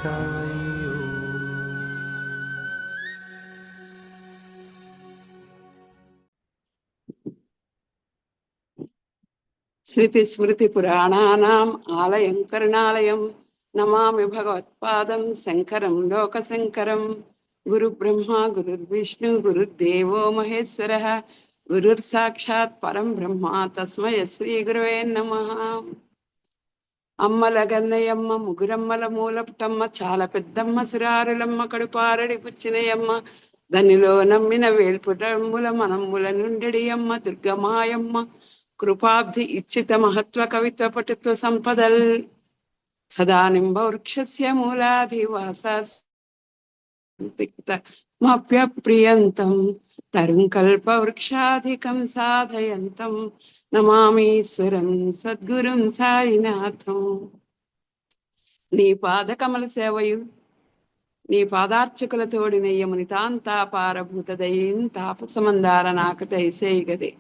तस्मै श्रुति स्मृति पुराणानाम् आलयं करुणालयं नमामि भगवत्पादं शंकरं लोकशंकरं। गुरुब्रह्मा गुरुर्विष्णु गुरुर्देवो महेश्वरः गुरुर्साक्षात् परं ब्रह्म तस्मै श्री गुरवे नमः। అమ్మల గన్నయమ్మ ముగురమ్మల మూలపుటమ్మ చాలా పెద్దమ్మ సురారులమ్మ కడుపారడి పుచ్చినయమ్మ దానిలో నమ్మిన వేల్పుటమ్ముల మనమ్ముల నుండి అమ్మ దుర్గమాయమ్మ కృపాబ్ధి ఇచ్చిత మహత్వ కవిత్వ పటుత్వ సంపదల్ సదా నింబ వృక్షస్య మూలాధివాసప్రియంతం తరుం కల్ప వృక్షాధికం సాధయంతం నమామీశ్వరం సద్గురుం సాయినాథం. నీ పాద కమల సేవయు నీ పాదార్చకుల తోడినయ్యముని తాంతాపారభూత దయ్యం తాపసమందార నాక దయసేయగదే.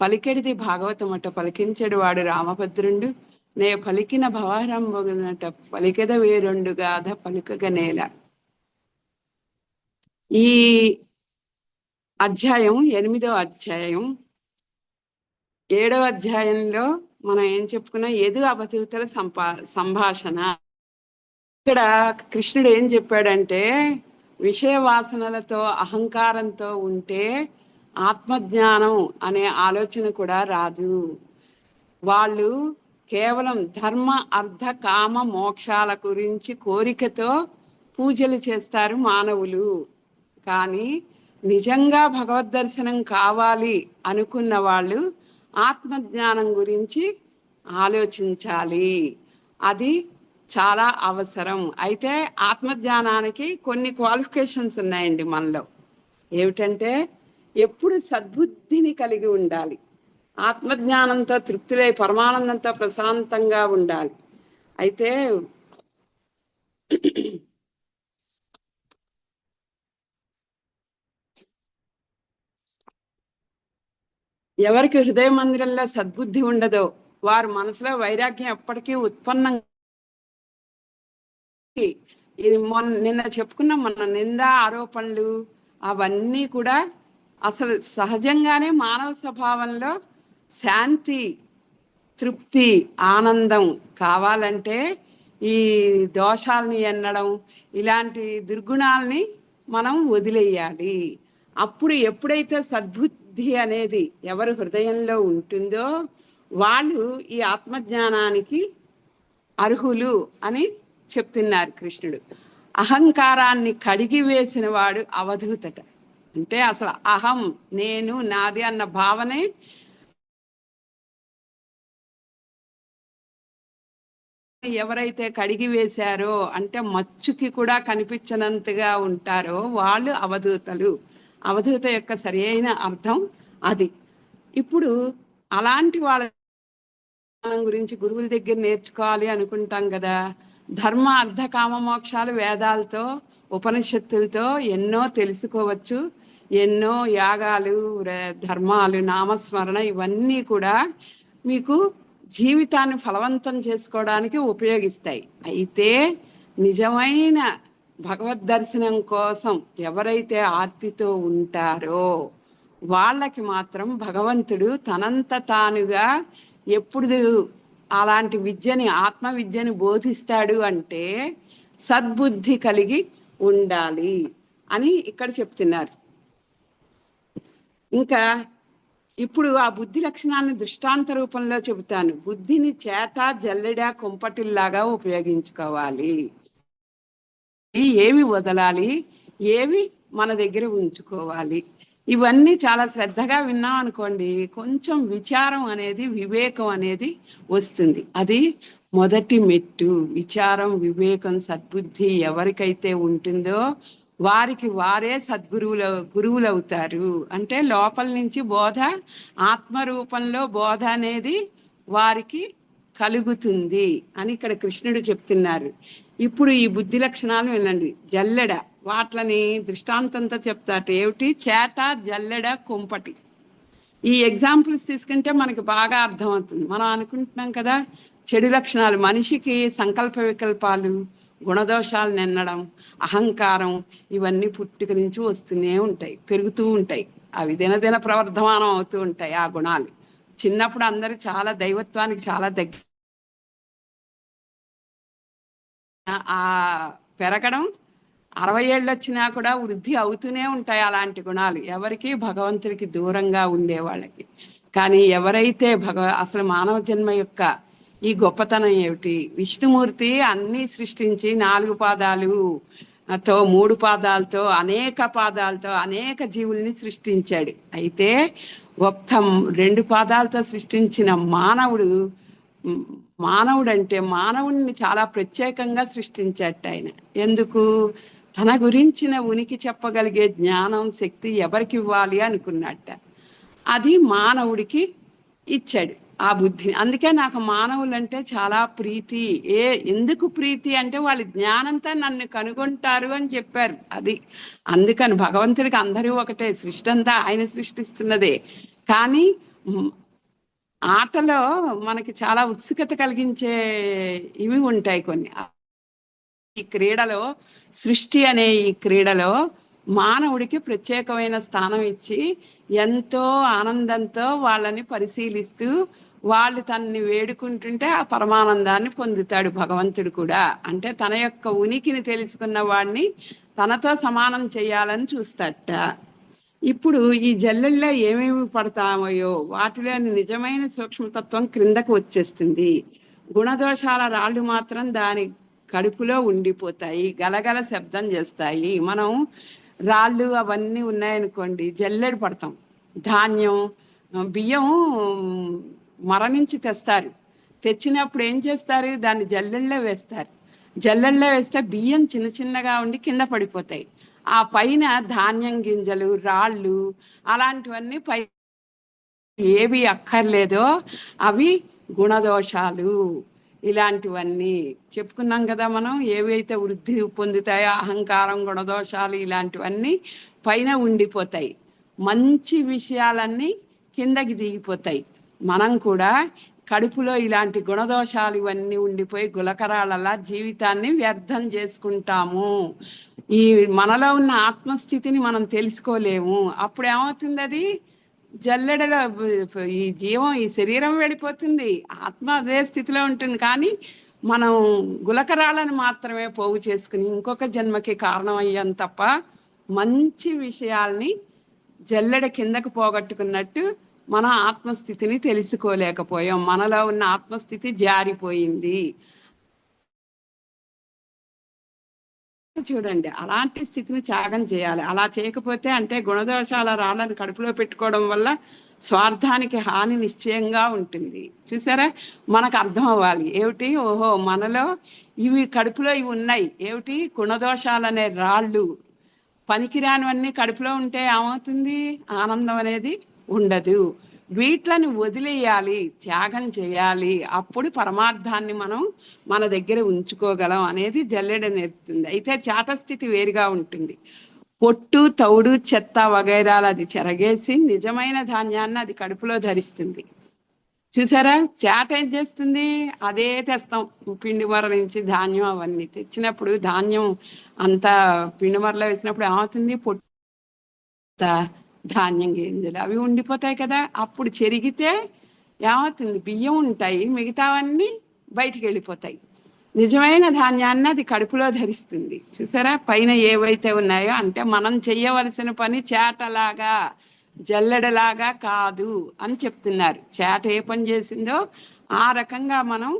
పలికెడిది భాగవతమట పలికించెడు వాడు రామభద్రుండు నే పలికిన భవహరంబగునట పలికెద వేరొండు గాథ పలుకగనేల. ఈ అధ్యాయం 8వ అధ్యాయం. 7వ అధ్యాయంలో మనం ఏం చెప్పుకున్నాం? యదు అవధూతల సంభాషణ. ఇక్కడ కృష్ణుడు ఏం చెప్పాడంటే, విషయ వాసనలతో అహంకారంతో ఉంటే ఆత్మజ్ఞానం అనే ఆలోచన కూడా రాదు. వాళ్ళు కేవలం ధర్మ అర్థ కామ మోక్షాల గురించి కోరికతో పూజలు చేస్తారు మానవులు. కానీ నిజంగా భగవద్ దర్శనం కావాలి అనుకున్న వాళ్ళు ఆత్మజ్ఞానం గురించి ఆలోచించాలి. అది చాలా అవసరం. అయితే ఆత్మజ్ఞానానికి కొన్ని క్వాలిఫికేషన్స్ ఉన్నాయండి మనలో. ఏమిటంటే, ఎప్పుడు సద్బుద్ధిని కలిగి ఉండాలి, ఆత్మజ్ఞానంతో తృప్తిలై పరమానందంతో ప్రశాంతంగా ఉండాలి. అయితే ఎవరికి హృదయ మందిరంలో సద్బుద్ధి ఉండదో వారు మనసులో వైరాగ్యం ఎప్పటికీ ఉత్పన్నం. ఇది నిన్న చెప్పుకున్న మన నింద ఆరోపణలు అవన్నీ కూడా అసలు సహజంగానే మానవ స్వభావంలో శాంతి తృప్తి ఆనందం కావాలంటే ఈ దోషాలని ఎన్నడం ఇలాంటి దుర్గుణాలని మనం వదిలేయాలి. అప్పుడు ఎప్పుడైతే సద్బుద్ధి అనేది ఎవరి హృదయంలో ఉంటుందో వాళ్ళు ఈ ఆత్మజ్ఞానానికి అర్హులు అని చెప్తున్నారు కృష్ణుడు. అహంకారాన్ని కడిగి వేసిన వాడు అవధూతట. అంటే అసలు అహం నేను నాది అన్న భావనే ఎవరైతే కడిగి వేశారో అంటే మచ్చుకి కూడా కనిపించనంతగా ఉంటారో వాళ్ళు అవధూతలు. అవధూత యొక్క సరైన అర్థం అది. ఇప్పుడు అలాంటి వాళ్ళ గురించి గురువుల దగ్గర నేర్చుకోవాలి అనుకుంటాం కదా. ధర్మ అర్థ కామ మోక్షాలు వేదాలతో ఉపనిషత్తులతో ఎన్నో తెలుసుకోవచ్చు. ఎన్నో యాగాలు ధర్మాలు నామస్మరణ ఇవన్నీ కూడా మీకు జీవితాన్ని ఫలవంతం చేసుకోవడానికి ఉపయోగిస్తాయి. అయితే నిజమైన భగవద్ దర్శనం కోసం ఎవరైతే ఆర్తితో ఉంటారో వాళ్ళకి మాత్రం భగవంతుడు తనంత తానుగా ఎప్పుడు అలాంటి విద్యని ఆత్మ విద్యని బోధిస్తాడు అంటే సద్బుద్ధి కలిగి ఉండాలి అని ఇక్కడ చెప్తున్నారు. ఇంకా ఇప్పుడు ఆ బుద్ధి లక్షణాన్ని దృష్టాంత రూపంలో చెబుతాను. బుద్ధిని చేట జల్లెడ కుంపటిల్లాగా ఉపయోగించుకోవాలి. ఏవి వదలాలి, ఏవి మన దగ్గర ఉంచుకోవాలి, ఇవన్నీ చాలా శ్రద్ధగా విన్నాం అనుకోండి, కొంచెం విచారం అనేది వివేకం అనేది వస్తుంది. అది మొదటి మెట్టు. విచారం వివేకం సద్బుద్ధి ఎవరికైతే ఉంటుందో వారికి వారే గురువులు అవుతారు. అంటే లోపల నుంచి బోధ ఆత్మరూపంలో బోధ అనేది వారికి కలుగుతుంది అని ఇక్కడ కృష్ణుడు చెప్తున్నారు. ఇప్పుడు ఈ బుద్ధి లక్షణాలు వినండి. జల్లెడ వాట్లని దృష్టాంతంతో చెప్తారు. ఏమిటి? చేట జల్లెడ కుంపటి. ఈ ఎగ్జాంపుల్స్ తీసుకుంటే మనకి బాగా అర్థమవుతుంది. మనం అనుకుంటున్నాం కదా చెడు లక్షణాలు, మనిషికి సంకల్ప వికల్పాలు గుణదోషాలు నిన్నడం, అహంకారం, ఇవన్నీ పుట్టుక నుంచి వస్తూనే ఉంటాయి, పెరుగుతూ ఉంటాయి. అవి దినదిన ప్రవర్ధమానం అవుతూ ఉంటాయి ఆ గుణాలు. చిన్నప్పుడు అందరూ చాలా దైవత్వానికి చాలా దగ్గర, ఆ పెరగడం 60 ఏళ్ళు వచ్చినా కూడా వృద్ధి అవుతూనే ఉంటాయి అలాంటి గుణాలు, ఎవరికి భగవంతుడికి దూరంగా ఉండే వాళ్ళకి. కానీ ఎవరైతే అసలు మానవ జన్మ యొక్క ఈ గొప్పతనం ఏమిటి? విష్ణుమూర్తి అన్నీ సృష్టించి 4 పాదాలు తో 3 పాదాలతో అనేక పాదాలతో అనేక జీవుల్ని సృష్టించాడు. అయితే ఒక్క 2 పాదాలతో సృష్టించిన మానవుడంటే మానవుణ్ణి చాలా ప్రత్యేకంగా సృష్టించాట ఆయన. ఎందుకు? తన గురించిన ఉనికి చెప్పగలిగే జ్ఞానం, శక్తి ఎవరికి ఇవ్వాలి అనుకున్నట్ట. అది మానవుడికి ఇచ్చాడు ఆ బుద్ధిని. అందుకే నాకు మానవులంటే చాలా ప్రీతి. ఎందుకు ప్రీతి అంటే వాళ్ళ జ్ఞానంతో నన్ను కనుగొంటారు అని చెప్పారు. అది అందుకని భగవంతుడికి అందరూ ఒకటే, సృష్టి అంతా ఆయన సృష్టిస్తున్నదే. కానీ ఆటలో మనకి చాలా ఉత్సుకత కలిగించే ఇవి ఉంటాయి కొన్ని. ఈ క్రీడలో, సృష్టి అనే ఈ క్రీడలో మానవుడికి ప్రత్యేకమైన స్థానం ఇచ్చి ఎంతో ఆనందంతో వాళ్ళని పరిశీలిస్తూ వాళ్ళు తనని వేడుకుంటుంటే ఆ పరమానందాన్ని పొందుతాడు భగవంతుడు కూడా. అంటే తన యొక్క ఉనికిని తెలుసుకున్న వాడిని తనతో సమానం చేయాలని చూస్తాట. ఇప్పుడు ఈ జల్లెల్లో ఏమేమి పడతామో వాటిలోని నిజమైన సూక్ష్మతత్వం క్రిందకు వచ్చేస్తుంది. గుణదోషాల రాళ్ళు మాత్రం దాని కడుపులో ఉండిపోతాయి, గలగల శబ్దం చేస్తాయి. మనం రాళ్ళు అవన్నీ ఉన్నాయనుకోండి, జల్లెడు పడతాం. ధాన్యం, బియ్యం మరణించి తెస్తారు. తెచ్చినప్పుడు ఏం చేస్తారు? దాన్ని జల్లెళ్ళలో వేస్తారు. జల్లెళ్ళలో వేస్తే బియ్యం చిన్న చిన్నగా ఉండి కింద పడిపోతాయి. ఆ పైన ధాన్యం గింజలు, రాళ్ళు అలాంటివన్నీ ఏవి అక్కర్లేదో అవి గుణదోషాలు. ఇలాంటివన్నీ చెప్పుకున్నాం కదా మనం. ఏవైతే వృద్ధి పొందుతాయో అహంకారం, గుణదోషాలు ఇలాంటివన్నీ పైన ఉండిపోతాయి. మంచి విషయాలన్నీ కిందకి దిగిపోతాయి. మనం కూడా కడుపులో ఇలాంటి గుణదోషాలు ఇవన్నీ ఉండిపోయి గులకరాలలా జీవితాన్ని వ్యర్థం చేసుకుంటాము. ఈ మనలో ఉన్న ఆత్మస్థితిని మనం తెలుసుకోలేము. అప్పుడు ఏమవుతుంది? అది జల్లెడలో ఈ జీవం, ఈ శరీరం వెళ్ళిపోతుంది, ఆత్మ అదే స్థితిలో ఉంటుంది. కానీ మనం గులకరాలను మాత్రమే పోగు చేసుకుని ఇంకొక జన్మకి కారణం అయ్యాం తప్ప మంచి విషయాల్ని జల్లెడ కిందకు పోగొట్టుకున్నట్టు మన ఆత్మస్థితిని తెలుసుకోలేకపోయాం. మనలో ఉన్న ఆత్మస్థితి జారిపోయింది. చూడండి, అలాంటి స్థితిని త్యాగం చేయాలి. అలా చేయకపోతే అంటే గుణదోషాల రాళ్ళని కడుపులో పెట్టుకోవడం వల్ల స్వార్థానికి హాని నిశ్చయంగా ఉంటుంది. చూసారా? మనకు అర్థం అవ్వాలి ఏమిటి, ఓహో మనలో ఇవి కడుపులో ఇవి ఉన్నాయి. ఏమిటి? గుణదోషాలనే రాళ్ళు. పనికిరానివన్నీ కడుపులో ఉంటే ఏమవుతుంది? ఆనందం అనేది ఉండదు. వీట్లని వదిలేయాలి, త్యాగం చేయాలి. అప్పుడు పరమార్థాన్ని మనం మన దగ్గర ఉంచుకోగలం అనేది జల్లెడ నేర్పుతుంది. అయితే చాటస్థితి వేరుగా ఉంటుంది. పొట్టు, తౌడు, చెత్త వగైరాలు అది చెరగేసి నిజమైన ధాన్యాన్ని అది కడుపులో ధరిస్తుంది. చూసారా? చేట ఏం చేస్తుంది? అదే తెస్తాం పిండి మర నుంచి ధాన్యం అవన్నీ తెచ్చినప్పుడు ధాన్యం అంతా పిండి మరలో వేసినప్పుడు ఏమవుతుంది? పొట్ట, ధాన్యం గింజలు అవి ఉండిపోతాయి కదా. అప్పుడు చెరిగితే ఏమవుతుంది? బియ్యం ఉంటాయి, మిగతావన్నీ బయటికి వెళ్ళిపోతాయి. నిజమైన ధాన్యాన్ని అది కడుపులో ధరిస్తుంది. చూసారా? పైన ఏవైతే ఉన్నాయో, అంటే మనం చెయ్యవలసిన పని చేటలాగా జల్లెడలాగా కాదు అని చెప్తున్నారు. చేట ఏ పని చేసిందో ఆ రకంగా మనం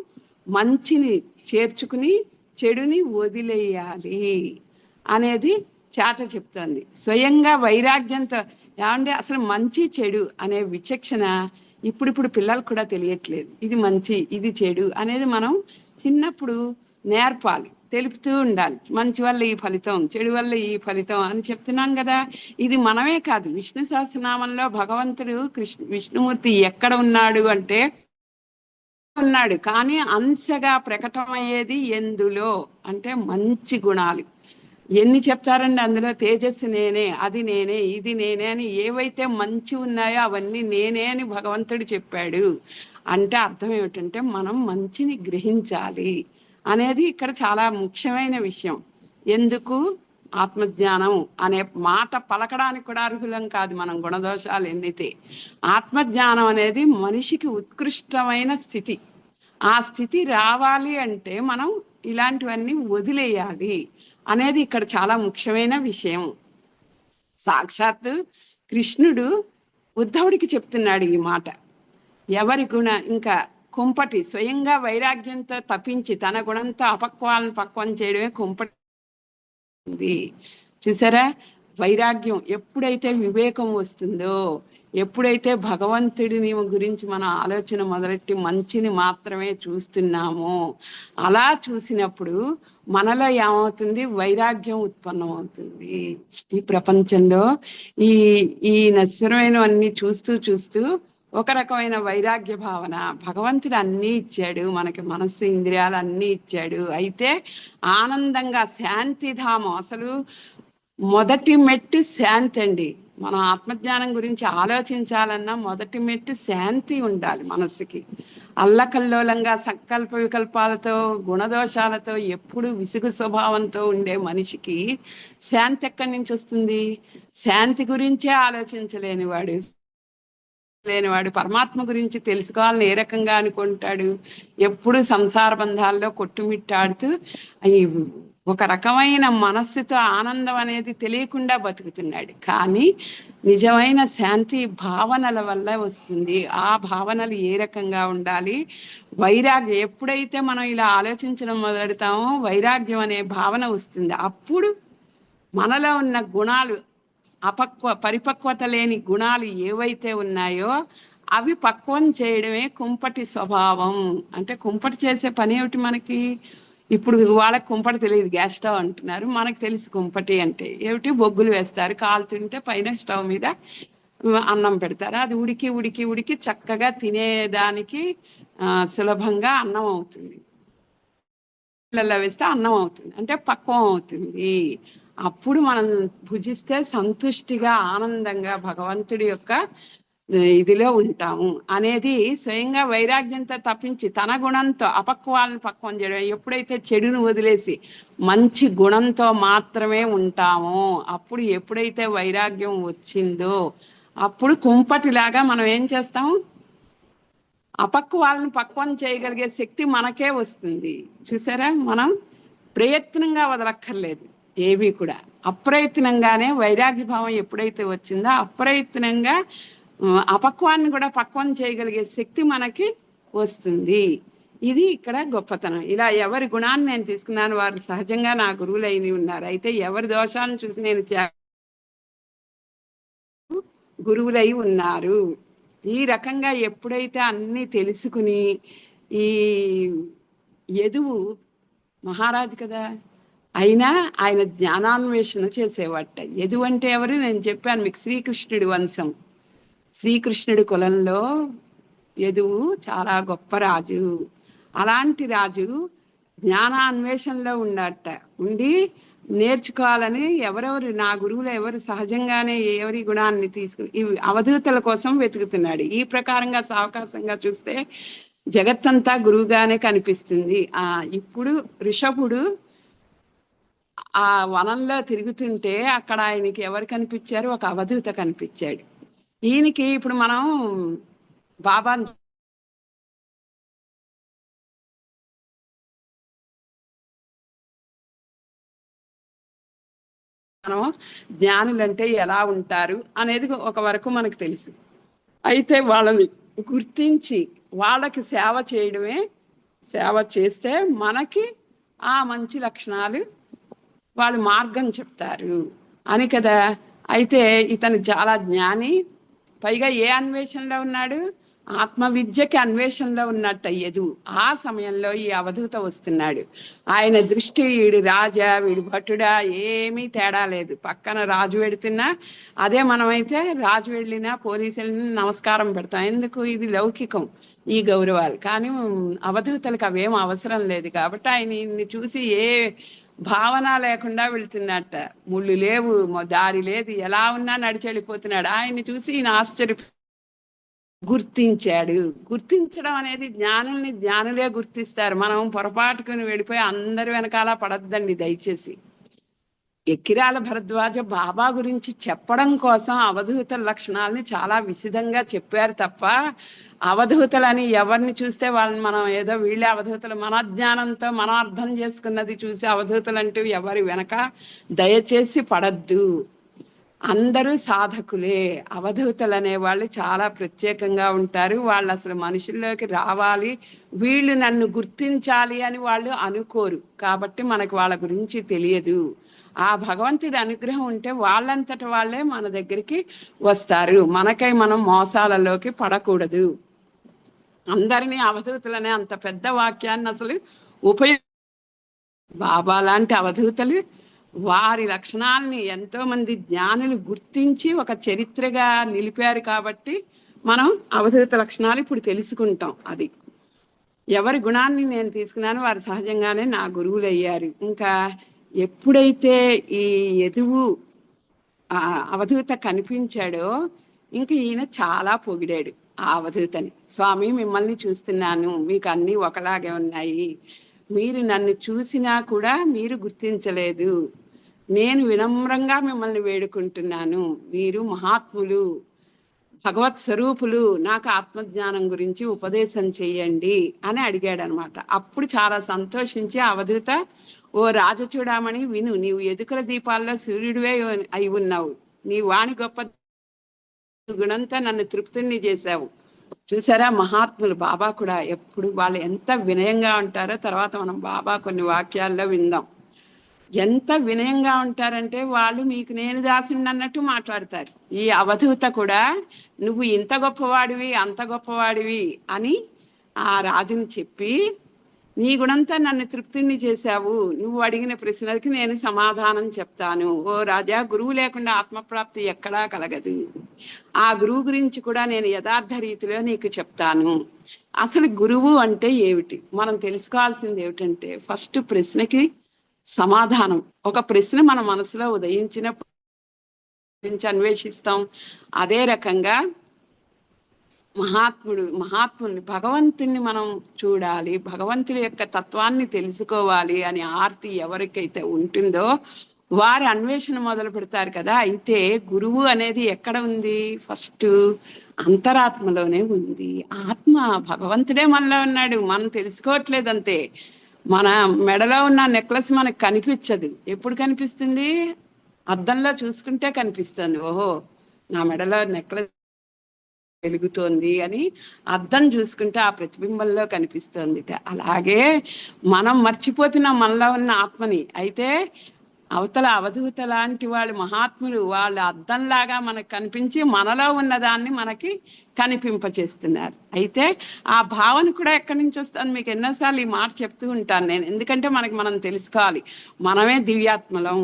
మంచిని చేర్చుకుని చెడుని వదిలేయాలి అనేది చేట చెప్తోంది. స్వయంగా వైరాగ్యంతో. ఏమంటే అసలు మంచి చెడు అనే విచక్షణ ఇప్పుడు పిల్లలకు కూడా తెలియట్లేదు. ఇది మంచి, ఇది చెడు అనేది మనం చిన్నప్పుడు నేర్పాలి, తెలుపుతూ ఉండాలి. మంచి వల్ల ఈ ఫలితం, చెడు వల్ల ఈ ఫలితం అని చెప్తున్నాం కదా. ఇది మనమే కాదు, విష్ణు సహస్రనామంలో భగవంతుడు విష్ణుమూర్తి ఎక్కడ ఉన్నాడు అంటే ఉన్నాడు. కానీ అంశగా ప్రకటమయ్యేది ఎందులో అంటే మంచి గుణాలు. ఎన్ని చెప్తారండి అందులో? తేజస్సు నేనే, అది నేనే, ఇది నేనే అని ఏవైతే మంచి ఉన్నాయో అవన్నీ నేనే అని భగవంతుడు చెప్పాడు. అంటే అర్థం ఏమిటంటే మనం మంచిని గ్రహించాలి. అనేది ఇక్కడ చాలా ముఖ్యమైన విషయం. ఎందుకు ఆత్మజ్ఞానం అనే మాట పలకడానికి కూడా అర్హులం కాదు మనం గుణదోషాలు ఎన్నితే. ఆత్మజ్ఞానం అనేది మనిషికి ఉత్కృష్టమైన స్థితి. ఆ స్థితి రావాలి అంటే మనం ఇలాంటివన్నీ వదిలేయాలి అనేది ఇక్కడ చాలా ముఖ్యమైన విషయం. సాక్షాత్తు కృష్ణుడు ఉద్ధవుడికి చెప్తున్నాడు ఈ మాట. ఎవరి గుణ ఇంకా కుంపటి స్వయంగా వైరాగ్యంతో తప్పించి తన గుణంతో అపక్వాలను పక్వం చేయడమే కుంపటి. చూసారా, వైరాగ్యం ఎప్పుడైతే వివేకం వస్తుందో, ఎప్పుడైతే భగవంతుడిని గురించి మన ఆలోచన మొదలెట్టి మంచిని మాత్రమే చూస్తున్నామో, అలా చూసినప్పుడు మనలో ఏమవుతుంది, వైరాగ్యం ఉత్పన్నం అవుతుంది. ఈ ప్రపంచంలో ఈ ఈ నశ్వరమైనవన్నీ చూస్తూ చూస్తూ ఒక రకమైన వైరాగ్య భావన. భగవంతుడు అన్నీ ఇచ్చాడు మనకి, మనస్సు ఇంద్రియాలు అన్నీ ఇచ్చాడు. అయితే ఆనందంగా శాంతిధామం, అసలు మొదటి మెట్టు శాంతి అండి. మనం ఆత్మజ్ఞానం గురించి ఆలోచించాలన్నా మొదటి మెట్టు శాంతి ఉండాలి మనస్సుకి. అల్లకల్లోలంగా సంకల్ప వికల్పాలతో గుణదోషాలతో ఎప్పుడు విసుగు స్వభావంతో ఉండే మనిషికి శాంతి ఎక్కడి నుంచి వస్తుంది? శాంతి గురించే ఆలోచించలేనివాడు పరమాత్మ గురించి తెలుసుకోవాలని ఏ రకంగా అనుకుంటాడు? ఎప్పుడు సంసార బంధాల్లో కొట్టుమిట్టాడుతూ ఒక రకమైన మనస్సుతో ఆనందం అనేది తెలియకుండా బతుకుతున్నాడు. కానీ నిజమైన శాంతి భావనల వల్ల వస్తుంది. ఆ భావనలు ఏ రకంగా ఉండాలి? వైరాగ్యం. ఎప్పుడైతే మనం ఇలా ఆలోచించడం మొదలెడతామో వైరాగ్యం అనే భావన వస్తుంది. అప్పుడు మనలో ఉన్న గుణాలు, పరిపక్వత లేని గుణాలు ఏవైతే ఉన్నాయో అవి పక్వం చేయడమే కుంపటి స్వభావం. అంటే కుంపటి చేసే పని ఏమిటి మనకి? ఇప్పుడు వాళ్ళకి కుంపటి తెలియదు, గ్యాస్ స్టవ్ అంటున్నారు. మనకు తెలుసు కుంపటి అంటే ఏమిటి. బొగ్గులు వేస్తారు, కాలుతుంటే పైన స్టవ్ మీద అన్నం పెడతారు. అది ఉడికి ఉడికి ఉడికి చక్కగా తినేదానికి సులభంగా అన్నం అవుతుంది. పిల్లల్లో వేస్తే అన్నం అవుతుంది, అంటే పక్వం అవుతుంది. అప్పుడు మనం భుజిస్తే సంతుష్టిగా ఆనందంగా భగవంతుడి యొక్క ఇదిలో ఉంటాము అనేది స్వయంగా వైరాగ్యంతో తప్పించి తన గుణంతో అపక్వాలను పక్వం చేయడం. ఎప్పుడైతే చెడును వదిలేసి మంచి గుణంతో మాత్రమే ఉంటామో, అప్పుడు ఎప్పుడైతే వైరాగ్యం వచ్చిందో అప్పుడు కుంపటిలాగా మనం ఏం చేస్తాం? అపక్వాలను పక్వం చేయగలిగే శక్తి మనకే వస్తుంది. చూసారా, మనం ప్రయత్నంగా వదలక్కర్లేదు ఏవి కూడా. అప్రయత్నంగానే వైరాగ్య భావం ఎప్పుడైతే వచ్చిందో అప్రయత్నంగా అపక్వాన్ని కూడా పక్వం చేయగలిగే శక్తి మనకి వస్తుంది. ఇది ఇక్కడ గొప్పతనం. ఇలా ఎవరి గుణాన్ని నేను తీసుకున్నాను, వారు సహజంగా నా గురువులు అయిన ఉన్నారు. అయితే ఎవరి దోషాలను చూసి నేను గురువులై ఉన్నారు. ఈ రకంగా ఎప్పుడైతే అన్ని తెలుసుకుని, ఈ యదువు మహారాజు కదా అయినా ఆయన జ్ఞానాన్వేషణ చేసేవాట. యదువు అంటే ఎవరు? నేను చెప్పాను మీకు, శ్రీకృష్ణుడి వంశం. శ్రీకృష్ణుడి కులంలో యదువు చాలా గొప్ప రాజు. అలాంటి రాజు జ్ఞానాన్వేషణలో ఉన్నట్ట. ఉండి నేర్చుకోవాలని ఎవరెవరు నా గురువులు ఎవరు సహజంగానే ఎవరి గుణాన్ని తీసుకుని ఇవి అవధూతల కోసం వెతుకుతున్నాడు. ఈ ప్రకారంగా సావకాశంగా చూస్తే జగత్తంతా గురువుగానే కనిపిస్తుంది. ఇప్పుడు ఋషభుడు ఆ వనంలో తిరుగుతుంటే అక్కడ ఆయనకి ఎవరు కనిపించారు? ఒక అవధూత కనిపించాడు. ఈయనకి ఇప్పుడు మనం బాబా జ్ఞానులంటే ఎలా ఉంటారు అనేది ఒక వరకు మనకు తెలుసు. అయితే వాళ్ళని గుర్తించి వాళ్ళకి సేవ చేయడమే, సేవ చేస్తే మనకి ఆ మంచి లక్షణాలు వాళ్ళు మార్గం చెప్తారు అని కదా. అయితే ఇతను చాలా జ్ఞాని, పైగా ఏ అన్వేషణలో ఉన్నాడు? ఆత్మవిద్యకి అన్వేషణలో ఉన్నట్టు యదువు. ఆ సమయంలో ఈ అవధూత వస్తున్నాడు. ఆయన దృష్టి వీడి రాజా వీడి భటుడా ఏమీ తేడా లేదు. పక్కన రాజు వెడుతున్నా అదే, మనమైతే రాజు వెళ్ళినా పోలీసులని నమస్కారం పెడతాం. ఎందుకు? ఇది లౌకికం ఈ గౌరవాలు. కానీ అవధూతలకు అవేం అవసరం లేదు. కాబట్టి ఆయన ఇన్ని చూసి ఏ భావన లేకుండా వెళ్తున్నట్ట. ముళ్ళు లేవు, దారి లేదు, ఎలా ఉన్నా నడిచి వెళ్ళిపోతున్నాడు. ఆయన్ని చూసి ఈయన ఆశ్చర్య గుర్తించాడు. గుర్తించడం అనేది జ్ఞానుల్ని జ్ఞానులే గుర్తిస్తారు. మనం పొరపాటుకుని వెళ్ళిపోయి అందరి వెనకాల పడద్దండి దయచేసి. ఎక్కిరాల భరద్వాజ బాబా గురించి చెప్పడం కోసం అవధూత లక్షణాలని చాలా విశదంగా చెప్పారు తప్ప, అవధూతలని ఎవరిని చూస్తే వాళ్ళని మనం ఏదో వీళ్ళే అవధూతలు, మన జ్ఞానంతో మనం అర్థం చేసుకున్నది చూసి అవధూతలు అంటూ ఎవరి వెనక దయచేసి పడద్దు. అందరూ సాధకులే. అవధూతలు అనేవాళ్ళు చాలా ప్రత్యేకంగా ఉంటారు. వాళ్ళు అసలు మనుషుల్లోకి రావాలి, వీళ్ళు నన్ను గుర్తించాలి అని వాళ్ళు అనుకోరు. కాబట్టి మనకు వాళ్ళ గురించి తెలియదు. ఆ భగవంతుడి అనుగ్రహం ఉంటే వాళ్ళంతట వాళ్ళే మన దగ్గరికి వస్తారు. మనకై మనం మోసాలలోకి పడకూడదు. అందరినీ అవధూతలనే అంత పెద్ద వాక్యాన్ని అసలు బాబా లాంటి అవధూతలు వారి లక్షణాలని ఎంతో మంది జ్ఞానులు గుర్తించి ఒక చరిత్రగా నిలిపారు. కాబట్టి మనం అవధూత లక్షణాలు ఇప్పుడు తెలుసుకుంటాం. అది ఎవరి గుణాన్ని నేను తీసుకున్నాను, వారు సహజంగానే నా గురువులు అయ్యారు. ఇంకా ఎప్పుడైతే ఈ ఎదువు అవధూత కనిపించాడో ఇంక ఈయన చాలా పొగిడాడు ఆ అవధూతని. స్వామి, మిమ్మల్ని చూస్తున్నాను, మీకు అన్నీ ఒకలాగే ఉన్నాయి, మీరు నన్ను చూసినా కూడా మీరు గుర్తించలేదు, నేను వినమ్రంగా మిమ్మల్ని వేడుకుంటున్నాను, మీరు మహాత్ములు, భగవత్ స్వరూపులు, నాకు ఆత్మజ్ఞానం గురించి ఉపదేశం చెయ్యండి అని అడిగాడు అనమాట. అప్పుడు చాలా సంతోషించి అవధూత, ఓ రాజచూడామణి విను, నీవు ఎదుకల దీపాల్లో సూర్యుడివే అయి ఉన్నావు, నీ వాణి గొప్ప గుణంతో నన్ను తృప్తుని చేశావు. చూసారా మహాత్ములు. బాబా కూడా ఎప్పుడు వాళ్ళు ఎంత వినయంగా ఉంటారో తర్వాత మనం బాబా కొన్ని వాక్యాల్లో విందాం. ఎంత వినయంగా ఉంటారంటే వాళ్ళు మీకు నేను దాసుని అన్నట్టు మాట్లాడతారు. ఈ అవధూత కూడా నువ్వు ఇంత గొప్పవాడివి అంత గొప్పవాడివి అని ఆ రాజుని చెప్పి, నీ గుణంతా నన్ను తృప్తిని చేశావు, నువ్వు అడిగిన ప్రశ్నలకి నేను సమాధానం చెప్తాను. ఓ రాజా, గురువు లేకుండా ఆత్మప్రాప్తి ఎక్కడా కలగదు. ఆ గురువు గురించి కూడా నేను యథార్థ రీతిలో నీకు చెప్తాను. అసలు గురువు అంటే ఏమిటి మనం తెలుసుకోవాల్సింది ఏమిటంటే, ఫస్ట్ ప్రశ్నకి సమాధానం. ఒక ప్రశ్న మన మనసులో ఉదయించినప్పుడు అన్వేషిస్తాం. అదే రకంగా మహాత్ముని భగవంతుని మనం చూడాలి, భగవంతుడి యొక్క తత్వాన్ని తెలుసుకోవాలి అని ఆర్తి ఎవరికైతే ఉంటుందో వారి అన్వేషణ మొదలు పెడతారు కదా. అయితే గురువు అనేది ఎక్కడ ఉంది? ఫస్ట్ అంతరాత్మలోనే ఉంది. ఆత్మ భగవంతుడే మనలో ఉన్నాడు, మనం తెలుసుకోవట్లేదు అంతే. మన మెడలో ఉన్న నెక్లెస్ మనకు కనిపించదు. ఎప్పుడు కనిపిస్తుంది? అద్దంలో చూసుకుంటే కనిపిస్తుంది. ఓహో, నా మెడలో నెక్లెస్ వెలుగుతోంది అని అద్దం చూసుకుంటే ఆ ప్రతిబింబంలో కనిపిస్తుంది. అలాగే మనం మర్చిపోతున్నాం మనలో ఉన్న ఆత్మని. అయితే అవతల అవధూత లాంటి వాళ్ళు మహాత్ములు వాళ్ళు అద్దంలాగా మనకు కనిపించి మనలో ఉన్నదాన్ని మనకి కనిపింపచేస్తున్నారు. అయితే ఆ భావన కూడా ఎక్కడి నుంచి వస్తుంది? మీకు ఎన్నోసార్లు ఈ మాట చెప్తూ ఉంటాను నేను. ఎందుకంటే మనం తెలుసుకోవాలి, మనమే దివ్యాత్మలం,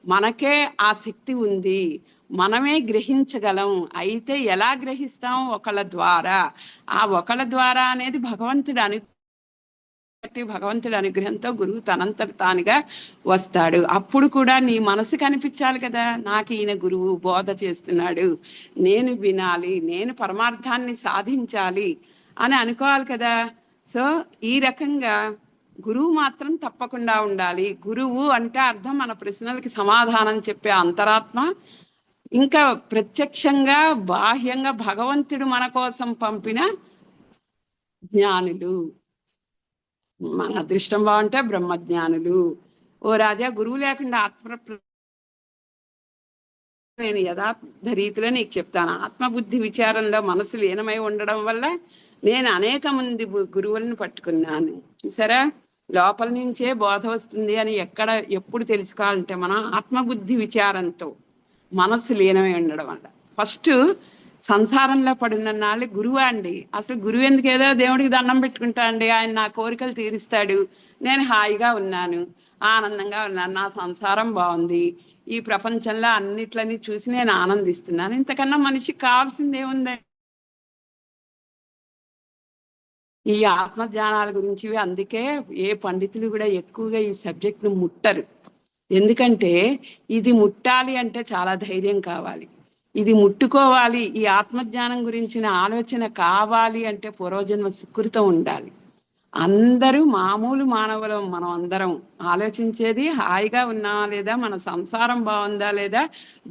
మనకే ఆ శక్తి ఉంది, మనమే గ్రహించగలం. అయితే ఎలా గ్రహిస్తాం? ఒకళ్ళ ద్వారా. ఆ ఒకళ్ళ ద్వారా అనేది భగవంతుడి అనుగ్రహంతో గురువు తనంతట తానుగా వస్తాడు. అప్పుడు కూడా నీ మనసు కనిపించాలి కదా, నాకు ఈయన గురువు బోధ చేస్తున్నాడు, నేను వినాలి, నేను పరమార్థాన్ని సాధించాలి అని అనుకోవాలి కదా. సో ఈ రకంగా గురువు మాత్రం తప్పకుండా ఉండాలి. గురువు అంటే అర్థం మన ప్రశ్నలకి సమాధానం చెప్పే అంతరాత్మ, ఇంకా ప్రత్యక్షంగా బాహ్యంగా భగవంతుడు మన కోసం పంపిన జ్ఞానులు. మన అదృష్టం బాగుంటే బ్రహ్మజ్ఞానులు. ఓ రాజా, గురువు లేకుండా నేను యథార్థ రీతిలో నీకు చెప్తాను. ఆత్మబుద్ధి విచారంలో మనసు లీనమై ఉండడం వల్ల నేను అనేక మంది గురువులను పట్టుకున్నాను. చూసారా, లోపల నుంచే బోధ వస్తుంది అని ఎప్పుడు తెలుసుకోవాలంటే మనం ఆత్మబుద్ధి విచారంతో మనసు లీనమై ఉండడం వల్ల. ఫస్ట్ సంసారంలో పడిన నాళ్ళు గురువు అండి. అసలు గురువు ఎందుకు? ఏదో దేవుడికి దండం పెట్టుకుంటా అండి, ఆయన నా కోరికలు తీరుస్తాడు, నేను హాయిగా ఉన్నాను, ఆనందంగా ఉన్నాను, నా సంసారం బాగుంది, ఈ ప్రపంచంలో అన్నిట్లని చూసి నేను ఆనందిస్తున్నాను, ఇంతకన్నా మనిషికి కావాల్సింది ఏముందండి? ఈ ఆత్మజ్ఞానాల గురించి అందుకే ఏ పండితులు కూడా ఎక్కువగా ఈ సబ్జెక్ట్ ను ముట్టరు. ఎందుకంటే ఇది ముట్టాలి అంటే చాలా ధైర్యం కావాలి. ఇది ముట్టుకోవాలి, ఈ ఆత్మజ్ఞానం గురించిన ఆలోచన కావాలి అంటే పూర్వజన్మ సుకృతం ఉండాలి. అందరూ మామూలు మానవులు, మనం అందరం ఆలోచించేది హాయిగా ఉన్నావా లేదా, మన సంసారం బాగుందా లేదా,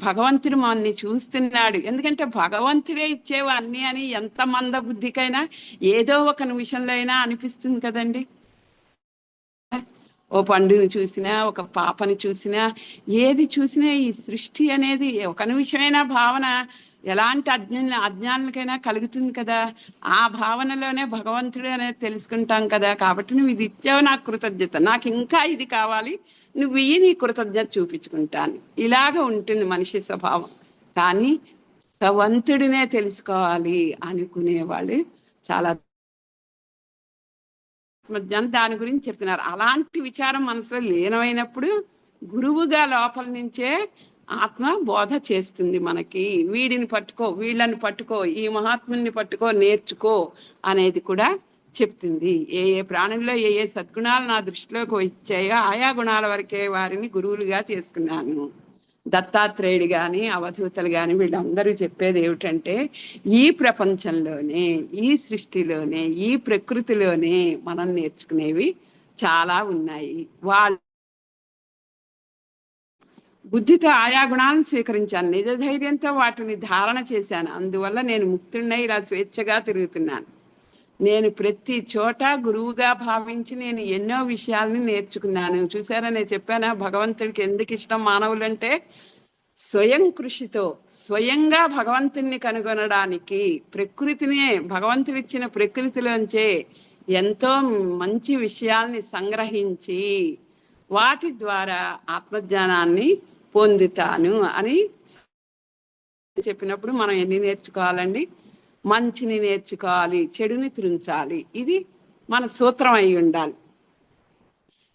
భగవంతుడు మనల్ని చూస్తున్నాడు. ఎందుకంటే భగవంతుడే ఇచ్చేవా అన్నీ అని ఎంత మంద బుద్ధికైనా ఏదో ఒక నిమిషంలో అయినా అనిపిస్తుంది కదండి. ఓ పండుని చూసినా, ఒక పాపని చూసినా, ఏది చూసినా ఈ సృష్టి అనేది ఒక నిమిషమైనా భావన ఎలాంటి అజ్ఞానులకైనా కలుగుతుంది కదా. ఆ భావనలోనే భగవంతుడు అనేది తెలుసుకుంటాం కదా. కాబట్టి నువ్వు ఇది ఇచ్చావు, నాకు కృతజ్ఞత, నాకు ఇంకా ఇది కావాలి, నువ్వు ఇయ్యి, నీ కృతజ్ఞత చూపించుకుంటాను. ఇలాగ ఉంటుంది మనిషి స్వభావం. కానీ భగవంతుడినే తెలుసుకోవాలి అనుకునేవాళ్ళు చాలా మధ్యాహ్నం దాని గురించి చెప్తున్నారు. అలాంటి విచారం మనసులో లీనమైనప్పుడు గురువుగా లోపల నుంచే ఆత్మ బోధ చేస్తుంది మనకి. వీడిని పట్టుకో, వీళ్ళని పట్టుకో, ఈ మహాత్ముని పట్టుకో, నేర్చుకో అనేది కూడా చెప్తుంది. ఏ ఏ ప్రాణుల్లో ఏ ఏ సద్గుణాలు నా దృష్టిలోకి వచ్చాయో ఆయా గుణాల వరకే వారిని గురువులుగా చేసుకున్నాను. దత్తాత్రేయుడు కానీ అవధూతలు కానీ వీళ్ళందరూ చెప్పేది ఏమిటంటే, ఈ ప్రపంచంలోనే, ఈ సృష్టిలోనే, ఈ ప్రకృతిలోనే మనం నేర్చుకునేవి చాలా ఉన్నాయి. వాళ్ళ బుద్ధితో ఆయా గుణాలను స్వీకరించాను, నిజ ధైర్యంతో వాటిని ధారణ చేశాను. అందువల్ల నేను ముక్తుడినై ఇలా స్వేచ్ఛగా తిరుగుతున్నాను. నేను ప్రతి చోట గురువుగా భావించి నేను ఎన్నో విషయాల్ని నేర్చుకున్నాను. చూసారా, నేను చెప్పానా భగవంతుడికి ఎందుకు ఇష్టం మానవులంటే, స్వయం కృషితో స్వయంగా భగవంతుణ్ణి కనుగొనడానికి ప్రకృతినే, భగవంతుడిచ్చిన ప్రకృతిలోంచే ఎంతో మంచి విషయాల్ని సంగ్రహించి వాటి ద్వారా ఆత్మజ్ఞానాన్ని పొందుతాను అని చెప్పినప్పుడు మనం ఎన్ని నేర్చుకోవాలండి? మంచిని నేర్చుకోవాలి, చెడుని త్రుంచాలి. ఇది మన సూత్రం అయి ఉండాలి.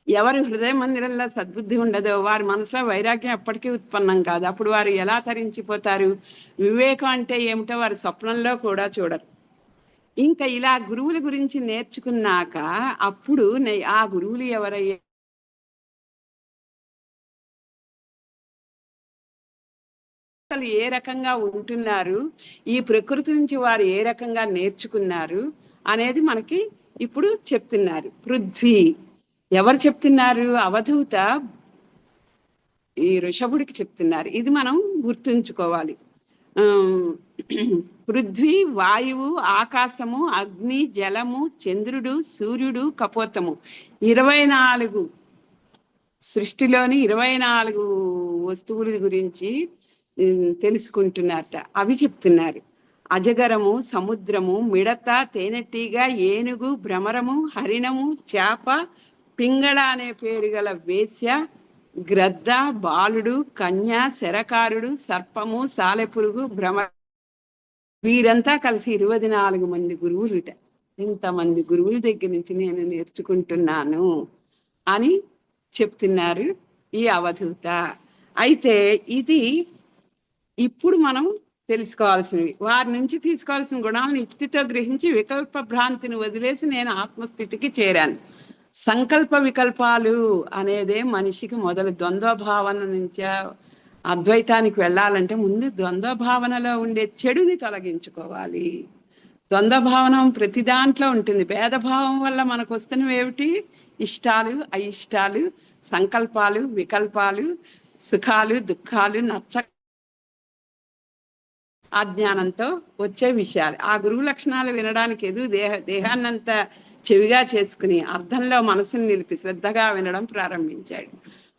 ఎవరి హృదయ మందిరంలో సద్బుద్ధి ఉండదో వారి మనసులో వైరాగ్యం ఎప్పటికీ ఉత్పన్నం కాదు. అప్పుడు వారు ఎలా తరించిపోతారు? వివేకం అంటే ఏమిటో వారి స్వప్నంలో కూడా చూడరు. ఇంకా ఇలా గురువుల గురించి నేర్చుకున్నాక అప్పుడు ఆ గురువులు ఎవరయ్యే, అసలు ఏ రకంగా ఉంటున్నారు, ఈ ప్రకృతి నుంచి వారు ఏ రకంగా నేర్చుకున్నారు అనేది మనకి ఇప్పుడు చెప్తున్నారు. పృథ్వీ ఎవరు చెప్తున్నారు? అవధూత ఈ ఋషభుడికి చెప్తున్నారు. ఇది మనం గుర్తుంచుకోవాలి. పృథ్వీ, వాయువు, ఆకాశము, అగ్ని, జలము, చంద్రుడు, సూర్యుడు, కపోతము, 24 సృష్టిలోని 24 వస్తువుల గురించి తెలుసుకుంటున్నారట. అవి చెప్తున్నారు. అజగరము, సముద్రము, మిడత, తేనెటీగ, ఏనుగు, భ్రమరము, హరిణము, చేప, పింగళ అనే పేరు గల వేశ్య, గ్రద్ద, బాలుడు, కన్య, శరకారుడు, సర్పము, సాలెపురుగు, భ్రమర, వీరంతా కలిసి 24 మంది గురువులుట. ఇంతమంది గురువుల దగ్గర నుంచి నేను నేర్చుకుంటున్నాను అని చెప్తున్నారు ఈ అవధూత. అయితే ఇది ఇప్పుడు మనం తెలుసుకోవాల్సినవి. వారి నుంచి తీసుకోవాల్సిన గుణాలను యుక్తితో గ్రహించి వికల్ప భ్రాంతిని వదిలేసి నేను ఆత్మస్థితికి చేరాను. సంకల్ప వికల్పాలు అనేదే మనిషికి మొదలు. ద్వంద్వ భావన నుంచి అద్వైతానికి వెళ్ళాలంటే ముందు ద్వంద్వ భావనలో ఉండే చెడుని తొలగించుకోవాలి. ద్వంద్వ భావనం ప్రతి దాంట్లో ఉంటుంది. భేదభావం వల్ల మనకు వస్తున్నవి ఏమిటి? ఇష్టాలు, అయిష్టాలు, సంకల్పాలు, వికల్పాలు, సుఖాలు, దుఃఖాలు, అజ్ఞానంతో వచ్చే విషయాలు. ఆ గురువు లక్షణాలు వినడానికి ఎదు దేహాన్నంతా చెవిగా చేసుకుని అర్థంలో మనసుని నిలిపి శ్రద్ధగా వినడం ప్రారంభించాడు.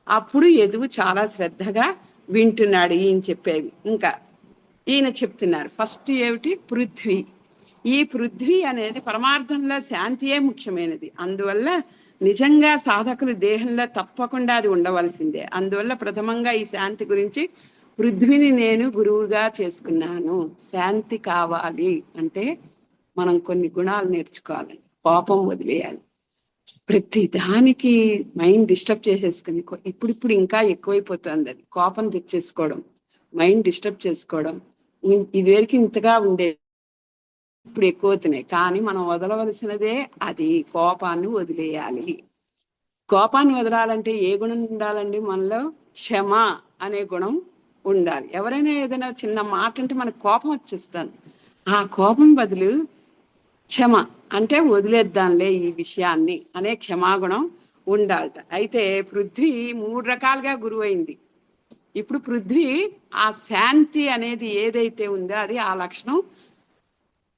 అప్పుడు ఎదువు చాలా శ్రద్ధగా వింటున్నాడు ఈయన చెప్పేవి. ఇంకా ఈయన చెప్తున్నారు. ఫస్ట్ ఏమిటి? పృథ్వీ. ఈ పృథ్వీ అనేది పరమార్థంలో శాంతియే ముఖ్యమైనది. అందువల్ల నిజంగా సాధకులు దేహంలో తప్పకుండా అది ఉండవలసిందే. అందువల్ల ప్రథమంగా ఈ శాంతి గురించి పృథ్వీని నేను గురువుగా చేసుకున్నాను. శాంతి కావాలి అంటే మనం కొన్ని గుణాలు నేర్చుకోవాలి. కోపం వదిలేయాలి. ప్రతి దానికి మైండ్ డిస్టర్బ్ చేసేసుకుని ఇప్పుడు ఇంకా ఎక్కువైపోతుంది. అది కోపం తెచ్చేసుకోవడం, మైండ్ డిస్టర్బ్ చేసుకోవడం. ఇదివరకు ఇంతగా ఉండే, ఇప్పుడు ఎక్కువ అవుతున్నాయి. కానీ మనం వదలవలసినదే అది. కోపాన్ని వదిలేయాలి. కోపాన్ని వదలాలంటే ఏ గుణం ఉండాలండి మనలో? క్షమ అనే గుణం ఉండాలి. ఎవరైనా ఏదైనా చిన్న మాట అంటే మనకు కోపం వచ్చేస్తుంది. ఆ కోపం బదులు క్షమ అంటే వదిలేద్దాంలే ఈ విషయాన్ని అనే క్షమాగుణం ఉండాలట. అయితే పృథ్వీ 3 రకాలుగా గురువైంది. ఇప్పుడు పృథ్వీ ఆ శాంతి అనేది ఏదైతే ఉందో అది ఆ లక్షణం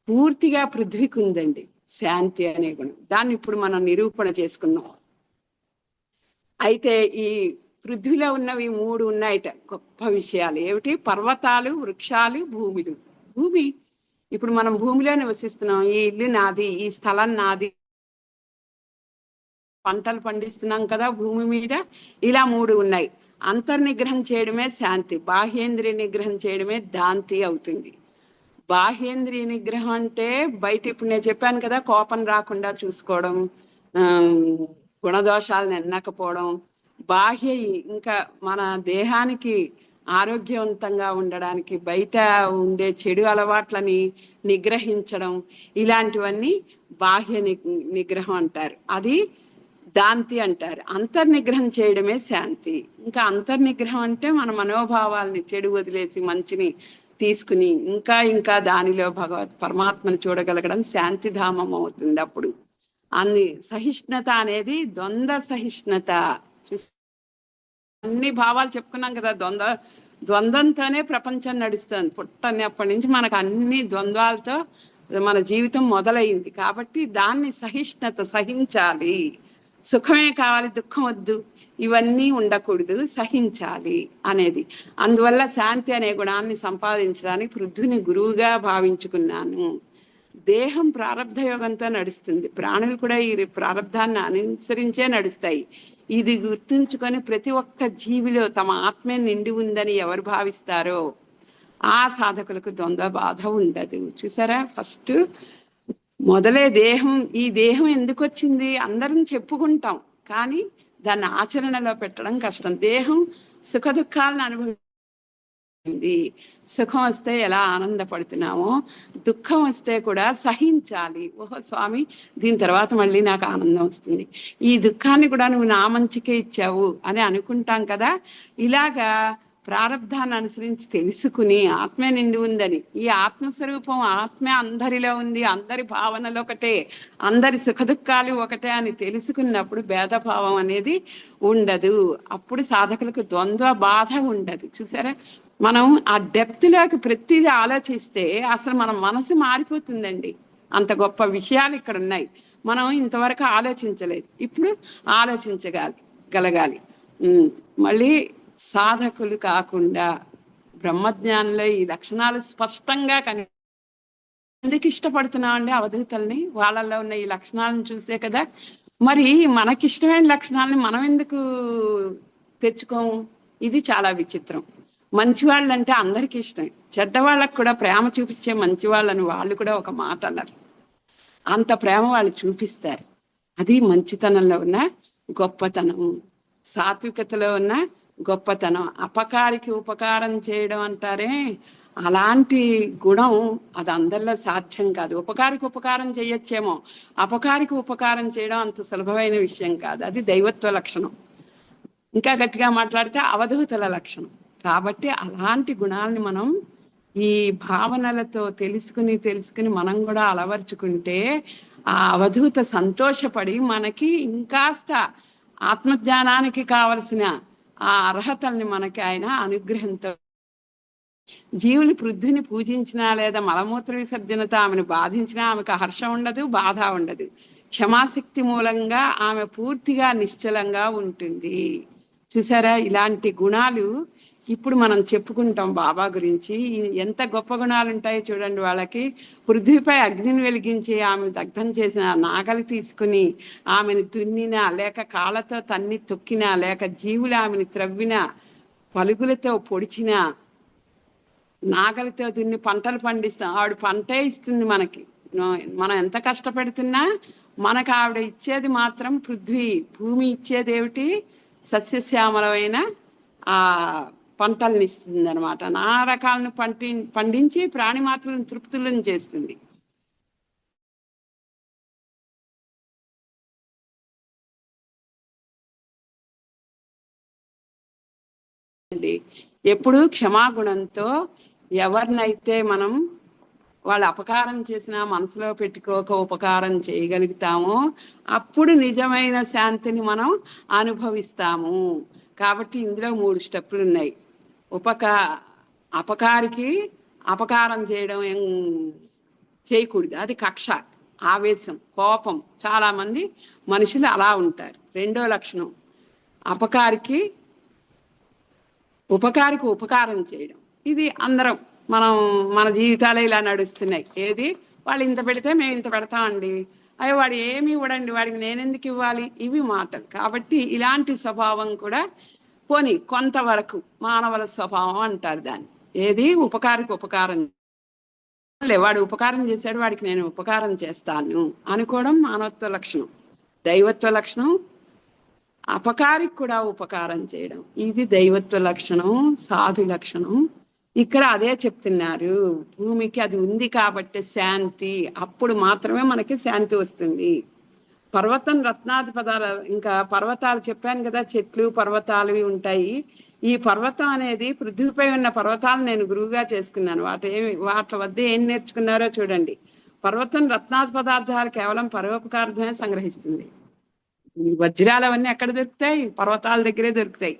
పూర్తిగా పృథ్వీకి ఉందండి. శాంతి అనే గుణం. దాన్ని ఇప్పుడు మనం నిరూపణ చేసుకుందాం. అయితే ఈ పృథ్వీలో ఉన్నవి 3 ఉన్నాయట గొప్ప విషయాలు. ఏమిటి? పర్వతాలు, వృక్షాలు, భూమిలు. భూమి ఇప్పుడు మనం భూమిలో నివసిస్తున్నాం. ఈ ఇల్లు నాది, ఈ స్థలం నాది, పంటలు పండిస్తున్నాం కదా భూమి మీద. ఇలా 3 ఉన్నాయి. అంతర్నిగ్రహం చేయడమే శాంతి, బాహ్యేంద్రియ నిగ్రహం చేయడమే దాంతి అవుతుంది. బాహ్యేంద్రియ నిగ్రహం అంటే బయట ఇప్పుడు నేను చెప్పాను కదా, కోపం రాకుండా చూసుకోవడం, గుణదోషాలను ఎన్నకపోవడం, బాహ్య ఇంకా మన దేహానికి ఆరోగ్యవంతంగా ఉండడానికి బయట ఉండే చెడు అలవాట్లని నిగ్రహించడం, ఇలాంటివన్నీ బాహ్య నిగ్రహం అంటారు. అది దాంతి అంటారు. అంతర్నిగ్రహం చేయడమే శాంతి. ఇంకా అంతర్నిగ్రహం అంటే మన మనోభావాల్ని చెడు వదిలేసి మంచిని తీసుకుని ఇంకా ఇంకా దానిలో పరమాత్మను చూడగలగడం శాంతిధామం అవుతుంది. అప్పుడు సహిష్ణుత అనేది ద్వంద్వ సహిష్ణుత. అన్ని భావాలు చెప్పుకున్నాం కదా, ద్వంద్వంతోనే ప్రపంచం నడుస్తుంది. పుట్టనప్పటి నుంచి మనకు అన్ని ద్వంద్వాలతో మన జీవితం మొదలైంది. కాబట్టి దాన్ని సహిష్ణుత, సహించాలి. సుఖమే కావాలి, దుఃఖం వద్దు, ఇవన్నీ ఉండకూడదు, సహించాలి అనేది. అందువల్ల శాంతి అనే గుణాన్ని సంపాదించడానికి పృథ్వీని గురువుగా భావించుకున్నాను. దేహం ప్రారంధ యోగంతో నడుస్తుంది. ప్రాణులు కూడా ఈ ప్రారంధాన్ని అనుసరించే నడుస్తాయి. ఇది గుర్తుంచుకొని ప్రతి ఒక్క జీవిలో తమ ఆత్మే నిండి ఉందని ఎవరు భావిస్తారో ఆ సాధకులకు ద్వంద్వ బాధ ఉండదు. చూసారా? ఫస్ట్ మొదలే దేహం. ఈ దేహం ఎందుకు వచ్చింది? అందరం చెప్పుకుంటాం, కానీ దాన్ని ఆచరణలో పెట్టడం కష్టం. దేహం సుఖ దుఃఖాలను అనుభవించింది. సుఖం వస్తే ఎలా ఆనందపడుతున్నామో, దుఃఖం వస్తే కూడా సహించాలి. ఓహో స్వామి, దీని తర్వాత మళ్ళీ నాకు ఆనందం వస్తుంది, ఈ దుఃఖాన్ని కూడా నువ్వు నా మంచికే ఇచ్చావు అని అనుకుంటాం కదా. ఇలాగా ప్రారంధాన్ని అనుసరించి తెలుసుకుని ఆత్మే నిండి ఉందని, ఈ ఆత్మస్వరూపం ఆత్మే అందరిలో ఉంది, అందరి భావనలు ఒకటే, అందరి సుఖ దుఃఖాలు ఒకటే అని తెలుసుకున్నప్పుడు భేదభావం అనేది ఉండదు. అప్పుడు సాధకులకు ద్వంద్వ బాధ ఉండదు. చూసారా? మనం ఆ డెప్త్లోకి ప్రతిదీ ఆలోచిస్తే అసలు మన మనసు మారిపోతుందండి. అంత గొప్ప విషయాలు ఇక్కడ ఉన్నాయి. మనం ఇంతవరకు ఆలోచించలేదు, ఇప్పుడు ఆలోచించగలగాలి. మళ్ళీ సాధకులు కాకుండా బ్రహ్మజ్ఞానంలో ఈ లక్షణాలు స్పష్టంగా ఎందుకు ఇష్టపడుతున్నాం అండి అవధూతల్ని? వాళ్ళల్లో ఉన్న ఈ లక్షణాలను చూసే కదా. మరి మనకిష్టమైన లక్షణాలని మనం ఎందుకు తెచ్చుకోము? ఇది చాలా విచిత్రం. మంచివాళ్ళు అంటే అందరికీ ఇష్టం. చెడ్డవాళ్ళకు కూడా ప్రేమ చూపించే మంచివాళ్ళని వాళ్ళు కూడా ఒక మాట అన్నారు. అంత ప్రేమ వాళ్ళు చూపిస్తారు. అది మంచితనంలో ఉన్న గొప్పతనం, సాత్వికతలో ఉన్న గొప్పతనం. అపకారికి ఉపకారం చేయడం అంటారే, అలాంటి గుణం అది అందరిలో సాధ్యం కాదు. ఉపకారికి ఉపకారం చేయొచ్చేమో, అపకారికి ఉపకారం చేయడం అంత సులభమైన విషయం కాదు. అది దైవత్వ లక్షణం. ఇంకా గట్టిగా మాట్లాడితే అవధూతల లక్షణం. కాబట్టి అలాంటి గుణాలని మనం ఈ భావనలతో తెలుసుకుని మనం కూడా అలవర్చుకుంటే ఆ అవధూత సంతోషపడి మనకి ఇంకాస్త ఆత్మజ్ఞానానికి కావలసిన ఆ అర్హతల్ని మనకి ఆయన అనుగ్రహంతో. జీవులు పృథ్వీని పూజించినా లేదా మలమూత్ర విసర్జనతో ఆమెను బాధించినా ఆమెకు హర్షం ఉండదు, బాధ ఉండదు. క్షమాశక్తి మూలంగా ఆమె పూర్తిగా నిశ్చలంగా ఉంటుంది. చూసారా? ఇలాంటి గుణాలు ఇప్పుడు మనం చెప్పుకుంటాం బాబా గురించి. ఎంత గొప్ప గుణాలు ఉంటాయో చూడండి వాళ్ళకి. పృథ్వీపై అగ్నిని వెలిగించి ఆమెను దగ్ధం చేసిన, నాగలి తీసుకుని ఆమెను దున్నినా, లేక కాళ్ళతో తన్ని తొక్కినా, లేక జీవులు ఆమెను త్రవ్వినా, పలుగులతో పొడిచినా, నాగలితో దున్ని పంటలు పండిస్తాం. ఆవిడ పంటే ఇస్తుంది మనకి. మనం ఎంత కష్టపెడుతున్నా మనకు ఆవిడ ఇచ్చేది మాత్రం పృథ్వీ, భూమి ఇచ్చేది ఏమిటి? సస్యశ్యామలమైన ఆ పంటల్ని ఇస్తుంది అనమాట. నానా రకాలను పండించి ప్రాణి మాత్రలను తృప్తులను చేస్తుంది. ఎప్పుడు క్షమాగుణంతో ఎవరినైతే మనం వాళ్ళు అపకారం చేసినా మనసులో పెట్టుకోక ఉపకారం చేయగలుగుతామో అప్పుడు నిజమైన శాంతిని మనం అనుభవిస్తాము. కాబట్టి ఇందులో 3 స్టెప్పులు ఉన్నాయి. అపకారికి అపకారం చేయడం చేయకూడదు, అది కక్ష, ఆవేశం, కోపం. చాలా మంది మనుషులు అలా ఉంటారు. రెండో లక్షణం ఉపకారికి ఉపకారం చేయడం. ఇది అందరం మన జీవితాలు ఇలా నడుస్తున్నాయి. ఏది వాళ్ళు ఇంత పెడితే మేము ఇంత పెడతామండి, అయ్యో వాడు ఏమి ఇవ్వడండి, వాడికి నేనెందుకు ఇవ్వాలి, ఇవి మాటలు. కాబట్టి ఇలాంటి స్వభావం కూడా పోని కొంతవరకు మానవుల స్వభావం అంటారు దాన్ని. ఏది ఉపకారం, వాడు ఉపకారం చేశాడు వాడికి నేను ఉపకారం చేస్తాను అనుకోవడం మానవత్వ లక్షణం. దైవత్వ లక్షణం అపకారికి కూడా ఉపకారం చేయడం, ఇది దైవత్వ లక్షణం, సాధు లక్షణం. ఇక్కడ అదే చెప్తున్నారు. భూమికి అది ఉంది కాబట్టి శాంతి, అప్పుడు మాత్రమే మనకి శాంతి వస్తుంది. పర్వతం రత్నాది పదాలు, ఇంకా పర్వతాలు చెప్పాను కదా, చెట్లు పర్వతాలు ఉంటాయి. ఈ పర్వతం అనేది పృథ్వీపై ఉన్న పర్వతాలు నేను గురువుగా చేసుకున్నాను. వాటి వద్ద ఏం నేర్చుకున్నారో చూడండి. పర్వతం రత్నాది పదార్థాలు కేవలం పరోపకార్థమే సంగ్రహిస్తుంది. వజ్రాలు అవన్నీ ఎక్కడ దొరుకుతాయి? పర్వతాల దగ్గరే దొరుకుతాయి.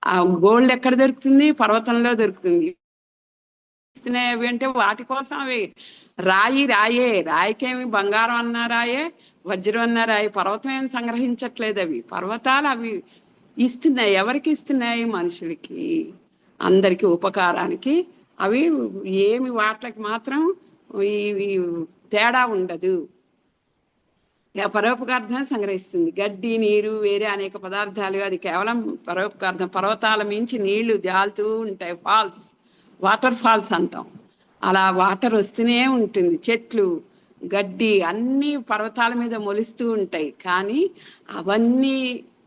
ఆ గోల్డ్ ఎక్కడ దొరుకుతుంది? పర్వతంలో దొరుకుతుంది. అవి అంటే వాటి కోసం అవి రాయికేమి బంగారం అన్నా రాయే, వజ్రం అన్నా రాయి. పర్వతం ఏమి సంగ్రహించట్లేదు. అవి పర్వతాలు అవి ఇస్తున్నాయి. ఎవరికి ఇస్తున్నాయి? మనుషులకి, అందరికి ఉపకారానికి. అవి ఏమి వాటికి మాత్రం ఈ తేడా ఉండదు. పరోపకార్థం సంగ్రహిస్తుంది. గడ్డి, నీరు, వేరే అనేక పదార్థాలు, అది కేవలం పరోపకార్థం. పర్వతాల మించి నీళ్లు జాలుతూ ఉంటాయి, వాటర్ ఫాల్స్ అంటాం. అలా వాటర్ వస్తూనే ఉంటుంది. చెట్లు, గడ్డి అన్ని పర్వతాల మీద మొలుస్తూ ఉంటాయి. కానీ అవన్నీ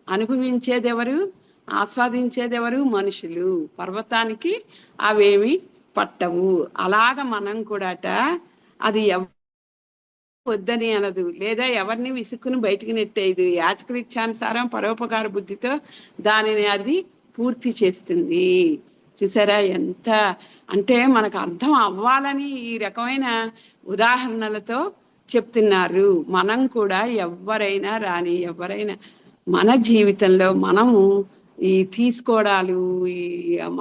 అనుభవించేది ఎవరు? ఆస్వాదించేది ఎవరు? మనుషులు. పర్వతానికి అవేమి పట్టవు. అలాగ మనం కూడాట అది వద్దని అనదు, లేదా ఎవరిని విసుక్కుని బయటికి నెట్టేది. యాచకుల ఇచ్ఛానుసారం పరోపకార బుద్ధితో దానిని అది పూర్తి చేస్తుంది. చూసారా ఎంత అంటే మనకు అర్థం అవ్వాలని ఈ రకమైన ఉదాహరణలతో చెప్తున్నారు. మనం కూడా ఎవరైనా మన జీవితంలో మనము ఈ తీసుకోవడాలు, ఈ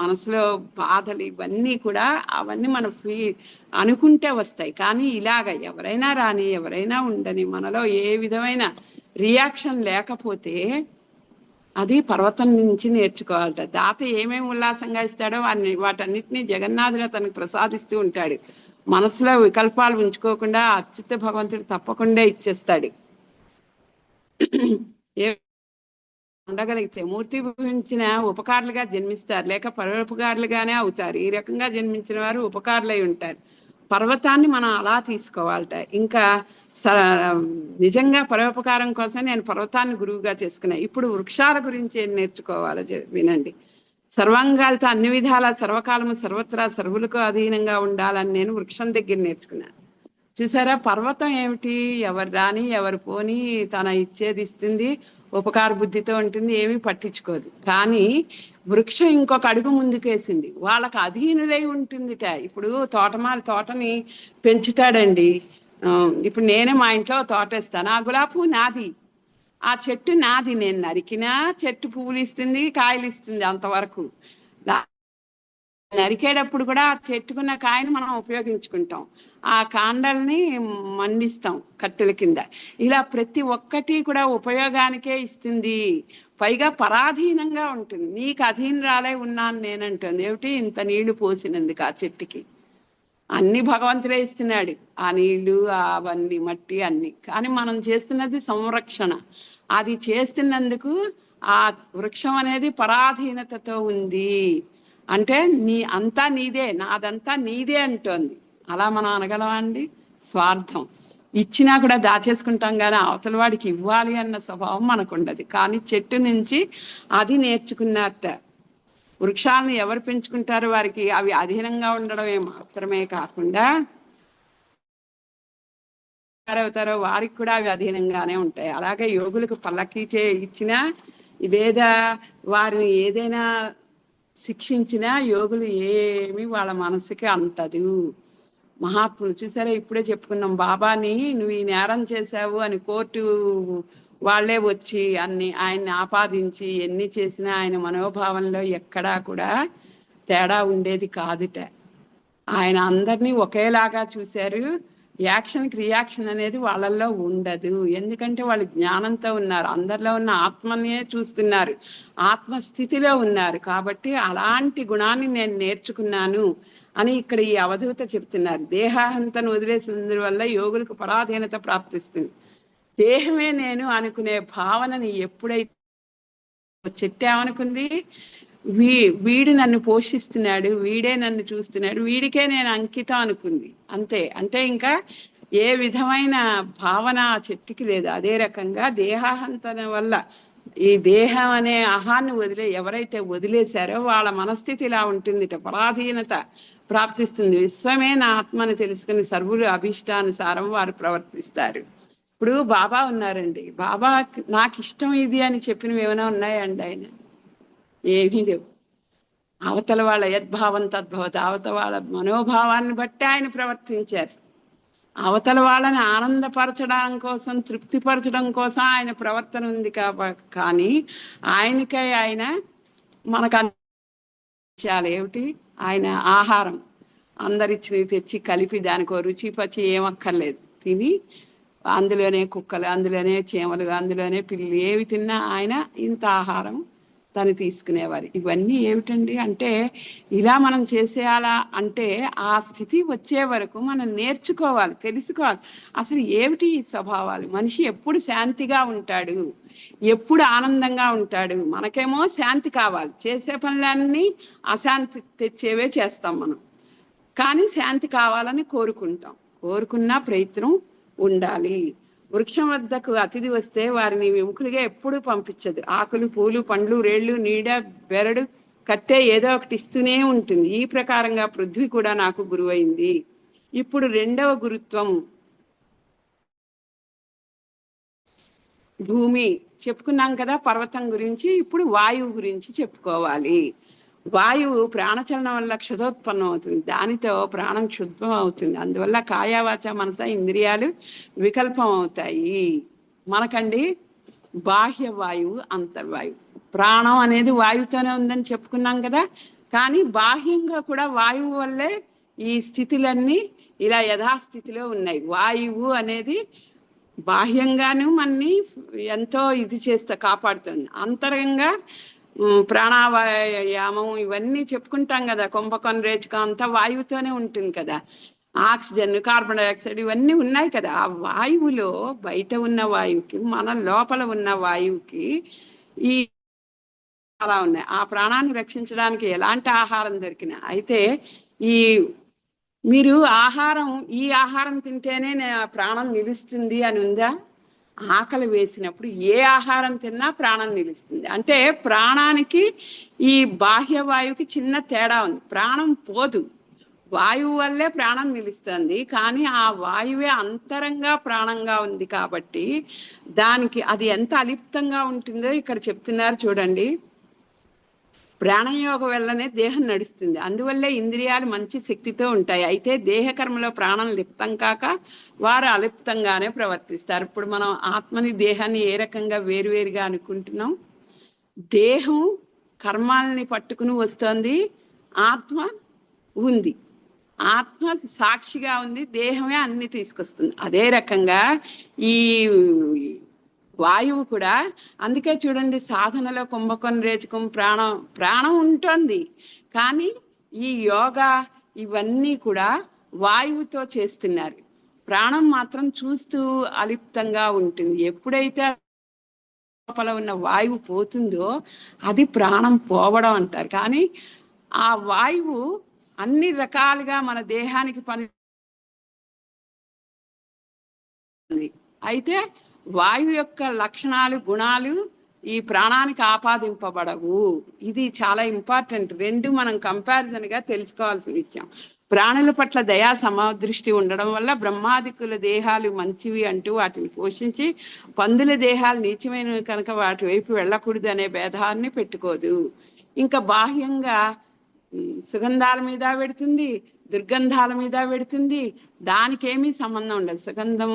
మనసులో బాధలు, ఇవన్నీ కూడా అవన్నీ మనం అనుకుంటే వస్తాయి. కానీ ఇలాగ ఎవరైనా రాని, ఎవరైనా ఉండని, మనలో ఏ విధమైన రియాక్షన్ లేకపోతే అది పర్వతం నుంచి నేర్చుకోవాలి. దాత ఏమేమి ఉల్లాసంగా ఇస్తాడో వాటన్నిటినీ జగన్నాథుడు తనకు ప్రసాదిస్తూ ఉంటాడు. మనసులో వికల్పాలు ఉంచుకోకుండా అచ్యుత భగవంతుడు తప్పకుండా ఇచ్చేస్తాడు. ఉండగలిగితే మూర్తి భవించిన ఉపకారులుగా జన్మిస్తారు, లేక పరోపకారులుగానే అవుతారు. ఈ రకంగా జన్మించిన వారు ఉపకారులై ఉంటారు. పర్వతాన్ని మనం అలా తీసుకోవాలట. ఇంకా నిజంగా పరోపకారం కోసం నేను పర్వతాన్ని గురువుగా చేసుకున్నా. ఇప్పుడు వృక్షాల గురించి ఏం నేర్చుకోవాలో వినండి. సర్వాంగాలతో అన్ని విధాల సర్వకాలము సర్వత్రా సర్వులకు అధీనంగా ఉండాలని నేను వృక్షం దగ్గర నేర్చుకున్నాను. చూసారా, పర్వతం ఏమిటి? ఎవరు రాని ఎవరు పోని తన ఇచ్చేది ఇస్తుంది, ఉపకార బుద్ధితో ఉంటుంది, ఏమీ పట్టించుకోదు. కానీ వృక్షం ఇంకొక అడుగు ముందుకేసింది, వాళ్ళకి అధీనులై ఉంటుందిట. ఇప్పుడు తోటని పెంచుతాడండి. ఇప్పుడు నేనే మా ఇంట్లో తోటేస్తాను, ఆ గులాబీ పువ్వు నాది, ఆ చెట్టు నాది. నేను నరికినా చెట్టు పువ్వులు ఇస్తుంది, కాయలు ఇస్తుంది, అంతవరకు. నరికేటప్పుడు కూడా ఆ చెట్టుకున్న కాయని మనం ఉపయోగించుకుంటాం, ఆ కాండల్ని మండిస్తాం కట్టెల కింద. ఇలా ప్రతి ఒక్కటి కూడా ఉపయోగానికే ఇస్తుంది. పైగా పరాధీనంగా ఉంటుంది. నీకు అధీనరాలే ఉన్నాను నేనంటుంది. ఏమిటి? ఇంత నీళ్లు పోసినందుకు ఆ చెట్టుకి అన్ని భగవంతుడే ఇస్తున్నాడు, ఆ నీళ్లు, అవన్నీ మట్టి అన్ని. కానీ మనం చేస్తున్నది సంరక్షణ. అది చేస్తున్నందుకు ఆ వృక్షం అనేది పరాధీనతతో ఉంది. అంటే అంతా నీదే, నాదంతా నీదే అంటోంది. అలా మనం అనగలమా అండి? స్వార్థం. ఇచ్చినా కూడా దాచేసుకుంటాం, కానీ అవతల వాడికి ఇవ్వాలి అన్న స్వభావం మనకు ఉండదు. కానీ చెట్టు నుంచి అది నేర్చుకున్నట్ట. వృక్షాలను ఎవరు పెంచుకుంటారో వారికి అవి అధీనంగా ఉండడమే మాత్రమే కాకుండా అవుతారో వారికి కూడా అవి అధీనంగానే ఉంటాయి. అలాగే యోగులకు పల్లకి ఇచ్చినా, లేదా వారిని ఏదైనా శిక్షించినా యోగులు ఏమి వాళ్ళ మనసుకి అంటదు. మహాత్ములు చూసారా, ఇప్పుడే చెప్పుకున్నాం, బాబాని నువ్వు ఈ నేరం చేశావు అని కోర్టు వాళ్ళే వచ్చి ఆయన్ని ఆపాదించి ఎన్ని చేసినా ఆయన మనోభావంలో ఎక్కడా కూడా తేడా ఉండేది కాదుట. ఆయన అందరినీ ఒకేలాగా చూశారు. యాక్షన్కి రియాక్షన్ అనేది వాళ్ళల్లో ఉండదు. ఎందుకంటే వాళ్ళు జ్ఞానంతో ఉన్నారు, అందరిలో ఉన్న ఆత్మనే చూస్తున్నారు, ఆత్మస్థితిలో ఉన్నారు. కాబట్టి అలాంటి గుణాన్ని నేను నేర్చుకున్నాను అని ఇక్కడ ఈ అవధూత చెప్తున్నారు. దేహాంతను వదిలేసిన వల్ల యోగులకు పరాధీనత ప్రాప్తిస్తుంది. దేహమే నేను అనుకునే భావనని ఎప్పుడైతే చెట్టేమనుకుంది, వీడు నన్ను పోషిస్తున్నాడు, వీడే నన్ను చూస్తున్నాడు, వీడికే నేను అంకితం అనుకుంది అంతే. అంటే ఇంకా ఏ విధమైన భావన ఆ చెట్టుకి లేదు. అదే రకంగా దేహాహంతన వల్ల ఈ దేహం అనే ఆహాన్ని ఎవరైతే వదిలేశారో వాళ్ళ మనస్థితి ఇలా ఉంటుంది, పరాధీనత ప్రాప్తిస్తుంది. విశ్వమే నా ఆత్మని తెలుసుకుని సర్వులు అభిష్టానుసారం వారు ప్రవర్తిస్తారు. ఇప్పుడు బాబా ఉన్నారండి, బాబా నాకు ఇష్టం ఇది అని చెప్పినవి ఏమైనా ఉన్నాయండి? ఆయన ఏమీ లేవు. అవతల వాళ్ళ యద్భావం తద్భవత, అవతల వాళ్ళ మనోభావాన్ని బట్టి ఆయన ప్రవర్తించారు. అవతల వాళ్ళని ఆనందపరచడం కోసం, తృప్తిపరచడం కోసం ఆయన ప్రవర్తన ఉంది కానీ ఆయనకై ఆయన మనకు అందించాలి. ఏమిటి? ఆయన ఆహారం అందరిచ్చినవి తెచ్చి కలిపి దానికో రుచి పచ్చి ఏమక్కర్లేదు, తిని అందులోనే కుక్కలు, అందులోనే చీమలు, అందులోనే పిల్లి ఏవి తిన్నా ఆయన ఇంత ఆహారం తను తీసుకునేవారు. ఇవన్నీ ఏమిటండి అంటే, ఇలా మనం చేసేయాలా అంటే ఆ స్థితి వచ్చే వరకు మనం నేర్చుకోవాలి, తెలుసుకోవాలి అసలు ఏమిటి ఈ స్వభావాలు. మనిషి ఎప్పుడు శాంతిగా ఉంటాడు, ఎప్పుడు ఆనందంగా ఉంటాడు. మనకేమో శాంతి కావాలి, చేసే పనులన్నీ అశాంతి తెచ్చేవే చేస్తాం మనం. కానీ శాంతి కావాలని కోరుకుంటాం, కోరుకున్న ప్రయత్నం ఉండాలి. వృక్షం వద్దకు అతిథి వస్తే వారిని విముఖులుగా ఎప్పుడూ పంపించదు. ఆకులు, పూలు, పండ్లు, రేళ్లు, నీడ, బెరడు, కట్టే ఏదో ఒకటి ఇస్తూనే ఉంటుంది. ఈ ప్రకారంగా పృథ్వీ కూడా నాకు గురువైంది. ఇప్పుడు రెండవ గురుత్వం భూమి చెప్పుకున్నాం కదా, పర్వతం గురించి. ఇప్పుడు వాయువు గురించి చెప్పుకోవాలి. వాయువు ప్రాణచలనం వల్ల క్షుధోత్పన్నం అవుతుంది, దానితో ప్రాణం క్షుద్రం అవుతుంది. అందువల్ల కాయవాచ మనస ఇంద్రియాలు వికల్పం అవుతాయి. మనకండి బాహ్య వాయువు, అంతర్వాయువు. ప్రాణం అనేది వాయువుతోనే ఉందని చెప్పుకున్నాం కదా, కానీ బాహ్యంగా కూడా వాయువు వల్లే ఈ స్థితులన్నీ ఇలా యథాస్థితిలో ఉన్నాయి. వాయువు అనేది బాహ్యంగాను మనని ఎంతో ఇది చేస్తే కాపాడుతుంది. అంతరంగా ప్రాణాయామం ఇవన్నీ చెప్పుకుంటాం కదా, కుంభకోణ రేచకం అంతా వాయువుతోనే ఉంటుంది కదా. ఆక్సిజన్, కార్బన్ డైఆక్సైడ్ ఇవన్నీ ఉన్నాయి కదా. ఆ వాయువులో బయట ఉన్న వాయువుకి మన లోపల ఉన్న వాయువుకి ఈ అలా ఉన్నాయి. ఆ ప్రాణాన్ని రక్షించడానికి ఎలాంటి ఆహారం దొరికినా అయితే ఈ మీరు ఈ ఆహారం తింటేనే ప్రాణం నిలుస్తుంది అని ఉందా? ఆకలి వేసినప్పుడు ఏ ఆహారం తిన్నా ప్రాణం నిలుస్తుంది. అంటే ప్రాణానికి ఈ బాహ్య వాయువుకి చిన్న తేడా ఉంది. ప్రాణం పోదు, వాయువు వల్లే ప్రాణం నిలుస్తుంది. కానీ ఆ వాయువే అంతరంగా ప్రాణంగా ఉంది కాబట్టి దానికి అది ఎంత అలిప్తంగా ఉంటుందో ఇక్కడ చెప్తున్నారు చూడండి. ప్రాణయోగం వల్లనే దేహం నడుస్తుంది, అందువల్లే ఇంద్రియాలు మంచి శక్తితో ఉంటాయి. అయితే దేహకర్మలో ప్రాణం లిప్తం కాక వారు అలిప్తంగానే ప్రవర్తిస్తారు. ఇప్పుడు మనం ఆత్మని దేహాన్ని ఏ రకంగా వేరువేరుగా అనుకుంటున్నాం. దేహం కర్మాలని పట్టుకుని వస్తుంది, ఆత్మ ఉంది, ఆత్మ సాక్షిగా ఉంది, దేహమే అన్ని తీసుకొస్తుంది. అదే రకంగా ఈ వాయువు కూడా. అందుకే చూడండి, సాధనలో కుంభకోణ రేచకం ప్రాణం ఉంటుంది, కానీ ఈ యోగా ఇవన్నీ కూడా వాయువుతో చేస్తున్నారు. ప్రాణం మాత్రం చూస్తూ అలిప్తంగా ఉంటుంది. ఎప్పుడైతే లోపల ఉన్న వాయువు పోతుందో అది ప్రాణం పోవడం అంటారు. కానీ ఆ వాయువు అన్ని రకాలుగా మన దేహానికి పని. అయితే వాయువు యొక్క లక్షణాలు, గుణాలు ఈ ప్రాణానికి ఆపాదింపబడవు. ఇది చాలా ఇంపార్టెంట్. రెండు మనం కంపారిజన్ గా తెలుసుకోవాల్సిన విషయం. ప్రాణుల పట్ల దయా సమదృష్టి ఉండడం వల్ల బ్రహ్మాదికుల దేహాలు మంచివి అంటూ వాటిని పోషించి, పందుల దేహాలు నీచమైనవి కనుక వాటి వైపు వెళ్ళకూడదు అనే భేదాన్ని పెట్టుకోదు. ఇంకా బాహ్యంగా సుగంధాల మీద పెడుతుంది, దుర్గంధాల మీద పెడుతుంది. దానికేమీ సంబంధం ఉండదు. సుగంధం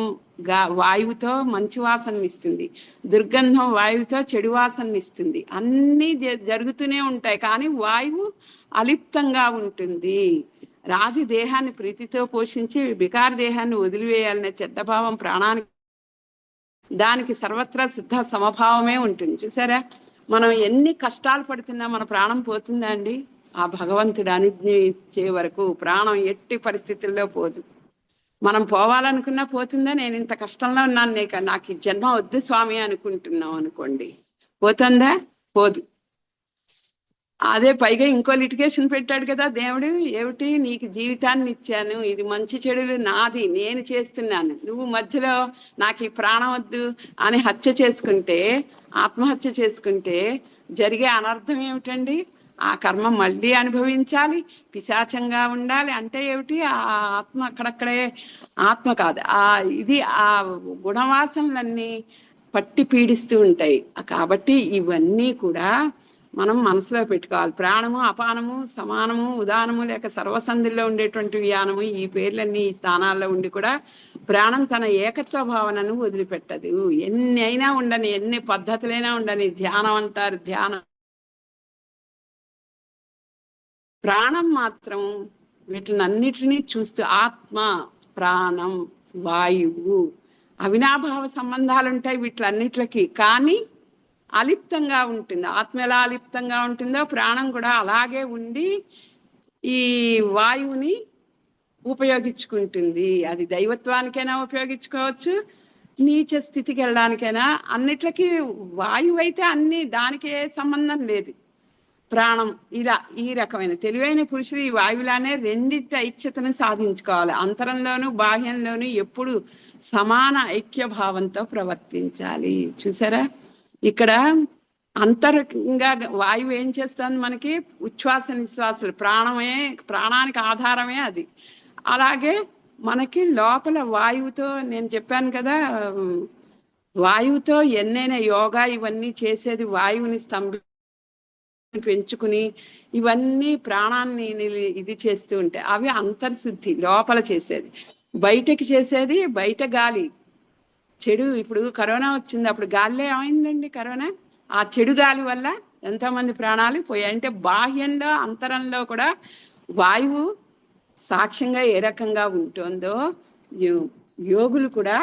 వాయువుతో మంచి వాసన ఇస్తుంది, దుర్గంధం వాయువుతో చెడు వాసన ఇస్తుంది. అన్నీ జరుగుతూనే ఉంటాయి, కానీ వాయువు అలిప్తంగా ఉంటుంది. రాజు దేహాన్ని ప్రీతితో పోషించి వికార దేహాన్ని వదిలివేయాలనే చెడ్డభావం ప్రాణానికి, దానికి సర్వత్రా శుద్ధ సమభావమే ఉంటుంది. చూసారా, మనం ఎన్ని కష్టాలు పడుతున్నా మన ప్రాణం పోతుందా అండి? ఆ భగవంతుడు అనుజ్ఞ ఇచ్చే వరకు ప్రాణం ఎట్టి పరిస్థితుల్లో పోదు. మనం పోవాలనుకున్నా పోతుందా? నేను ఇంత కష్టంలో ఉన్నాను, నాకు ఈ జన్మ వద్దు స్వామి అనుకుంటున్నాం అనుకోండి, పోతుందా? పోదు. అదే పైగా ఇంకో లిటిగేషన్ పెట్టాడు కదా దేవుడు, ఏమిటి, నీకు జీవితాన్ని ఇచ్చాను, ఇది మంచి చెడులు నాది, నేను చేస్తున్నాను, నువ్వు మధ్యలో నాకు ఈ ప్రాణం వద్దు అని హత్య చేసుకుంటే, ఆత్మహత్య చేసుకుంటే జరిగే అనర్థం ఏమిటండి? ఆ కర్మ మళ్ళీ అనుభవించాలి, పిశాచంగా ఉండాలి. అంటే ఏమిటి? ఆ ఆత్మ అక్కడక్కడే ఆత్మ కాదు, ఇది ఆ గుణవాసనలన్నీ పట్టి పీడిస్తూ ఉంటాయి. కాబట్టి ఇవన్నీ కూడా మనం మనసులో పెట్టుకోవాలి. ప్రాణము, అపానము, సమానము, ఉదానము, లేక సర్వసంధిలో ఉండేటువంటి వ్యానము, ఈ పేర్లన్నీ ఈ స్థానాల్లో ఉండి కూడా ప్రాణం తన ఏకత్వ భావనను వదిలిపెట్టదు. ఎన్ని అయినా ఉండని, ఎన్ని పద్ధతులైనా ఉండని, ధ్యానం అంటారు, ధ్యానం, ప్రాణం మాత్రం వీటినన్నిటినీ చూస్తూ ఆత్మ, ప్రాణం, వాయువు అవినాభావ సంబంధాలు ఉంటాయి వీటిలన్నిటికి. కానీ అలిప్తంగా ఉంటుంది. ఆత్మ ఎలా అలిప్తంగా ఉంటుందో ప్రాణం కూడా అలాగే ఉండి ఈ వాయువుని ఉపయోగించుకుంటుంది. అది దైవత్వానికైనా ఉపయోగించుకోవచ్చు, నీచ స్థితికి వెళ్ళడానికైనా. అన్నిట్లకి వాయువు అయితే అన్ని, దానికి ఏ సంబంధం లేదు. ప్రాణం ఇలా ఈ రకమైన తెలివైన పురుషులు ఈ వాయువులానే రెండింటి ఐక్యతను సాధించుకోవాలి. అంతరంలోను బాహ్యంలోను ఎప్పుడు సమాన ఐక్య భావంతో ప్రవర్తించాలి. చూసారా, ఇక్కడ అంతరంగా వాయువు ఏం చేస్తుంది మనకి? ఉచ్ఛ్వాస నిశ్వాసాలు, ప్రాణమే, ప్రాణానికి ఆధారమే అది. అలాగే మనకి లోపల వాయువుతో, నేను చెప్పాను కదా, వాయువుతో ఎన్నైనా యోగా ఇవన్నీ చేసేది వాయువుని పెంచుకుని ఇవన్నీ ప్రాణాన్ని ఇది చేస్తూ ఉంటాయి. అవి అంతర్శుద్ధి, లోపల చేసేది. బయటకి చేసేది బయట గాలి, చెడు. ఇప్పుడు కరోనా వచ్చింది, అప్పుడు గాలిలో ఏమైందండి? కరోనా ఆ చెడు గాలి వల్ల ఎంతోమంది ప్రాణాలు పోయాయి. అంటే బాహ్యంలో అంతరంలో కూడా వాయువు సాక్ష్యంగా ఏ రకంగా ఉంటుందో యోగులు కూడా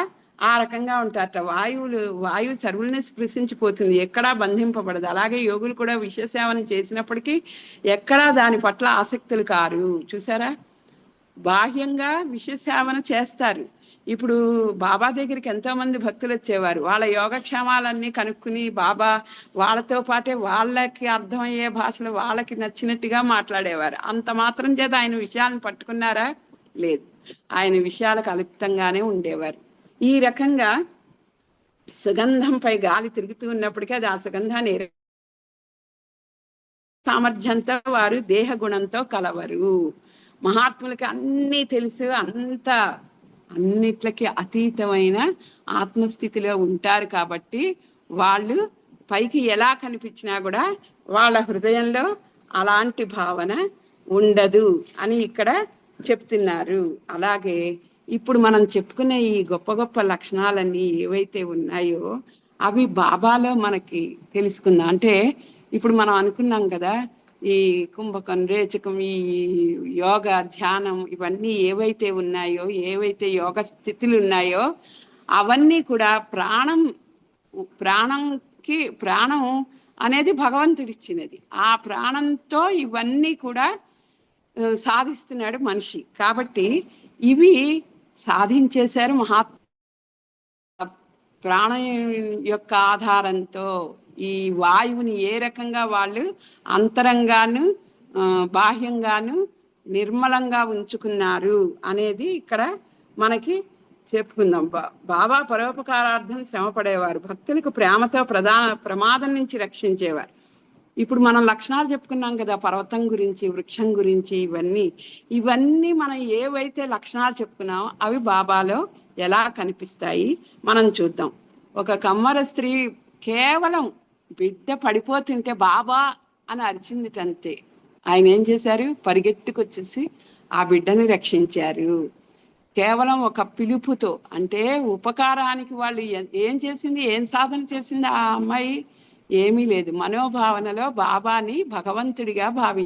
ఆ రకంగా ఉంటారట. వాయువు సర్వుల్ని స్పృశించిపోతుంది, ఎక్కడా బంధింపబడదు. అలాగే యోగులు కూడా విషసేవన చేసినప్పటికీ ఎక్కడా దాని పట్ల ఆసక్తులు కారు. చూసారా, బాహ్యంగా విషసేవన చేస్తారు. ఇప్పుడు బాబా దగ్గరికి ఎంతో మంది భక్తులు వచ్చేవారు, వాళ్ళ యోగక్షేమాలన్నీ కనుక్కుని బాబా వాళ్ళతో పాటే వాళ్ళకి అర్థమయ్యే భాషలో వాళ్ళకి నచ్చినట్టుగా మాట్లాడేవారు. అంత మాత్రం చేత ఆయన విషయాలను పట్టుకున్నారా? లేదు, ఆయన విషయాలకు అలిప్తంగానే ఉండేవారు. ఈ రకంగా సుగంధంపై గాలి తిరుగుతూ ఉన్నప్పటికీ అది ఆ సుగంధాన్ని సామర్థ్యంతో వారు దేహ గుణంతో కలవరు. మహాత్ములకి అన్నీ తెలుసు, అన్నిట్లకి అతీతమైన ఆత్మస్థితిలో ఉంటారు. కాబట్టి వాళ్ళు పైకి ఎలా కనిపించినా కూడా వాళ్ళ హృదయంలో అలాంటి భావన ఉండదు అని ఇక్కడ చెప్తున్నారు. అలాగే ఇప్పుడు మనం చెప్పుకునే ఈ గొప్ప గొప్ప లక్షణాలన్నీ ఏవైతే ఉన్నాయో అవి బాబాలో మనకి తెలుసుకుందాం. అంటే ఇప్పుడు మనం అనుకున్నాం కదా, ఈ కుంభకం, రేచకం, ఈ యోగ, ధ్యానం ఇవన్నీ ఏవైతే ఉన్నాయో, ఏవైతే యోగ స్థితులు ఉన్నాయో అవన్నీ కూడా ప్రాణం అనేది భగవంతుడిచ్చినది. ఆ ప్రాణంతో ఇవన్నీ కూడా సాధిస్తున్నాడు మనిషి. కాబట్టి ఇవి సాధించేశారు మహాత్మ. ప్రాణం యొక్క ఆధారంతో ఈ వాయువుని ఏ రకంగా వాళ్ళు అంతరంగాను బాహ్యంగాను నిర్మలంగా ఉంచుకున్నారు అనేది ఇక్కడ మనకి చెప్పుకుందాం. బాబా పరోపకారార్థం శ్రమ పడేవారు, భక్తులకు ప్రేమతో ప్రమాదం నుంచి రక్షించేవారు. ఇప్పుడు మనం లక్షణాలు చెప్పుకున్నాం కదా, పర్వతం గురించి, వృక్షం గురించి, ఇవన్నీ మనం ఏవైతే లక్షణాలు చెప్పుకున్నామో అవి బాబాలో ఎలా కనిపిస్తాయి మనం చూద్దాం. ఒక కమ్మర స్త్రీ కేవలం బిడ్డ పడిపోతుంటే బాబా అని అరిచిందిటంతే. ఆయన ఏం చేశారు? పరిగెట్టుకొచ్చేసి ఆ బిడ్డని రక్షించారు. కేవలం ఒక పిలుపుతో, అంటే ఉపకారానికి వాళ్ళు ఏం చేసింది, ఏం సాధన చేసింది ఆ అమ్మాయి? ఏమీ లేదు. మనోభావనలో బాబాని భగవంతుడిగా భావి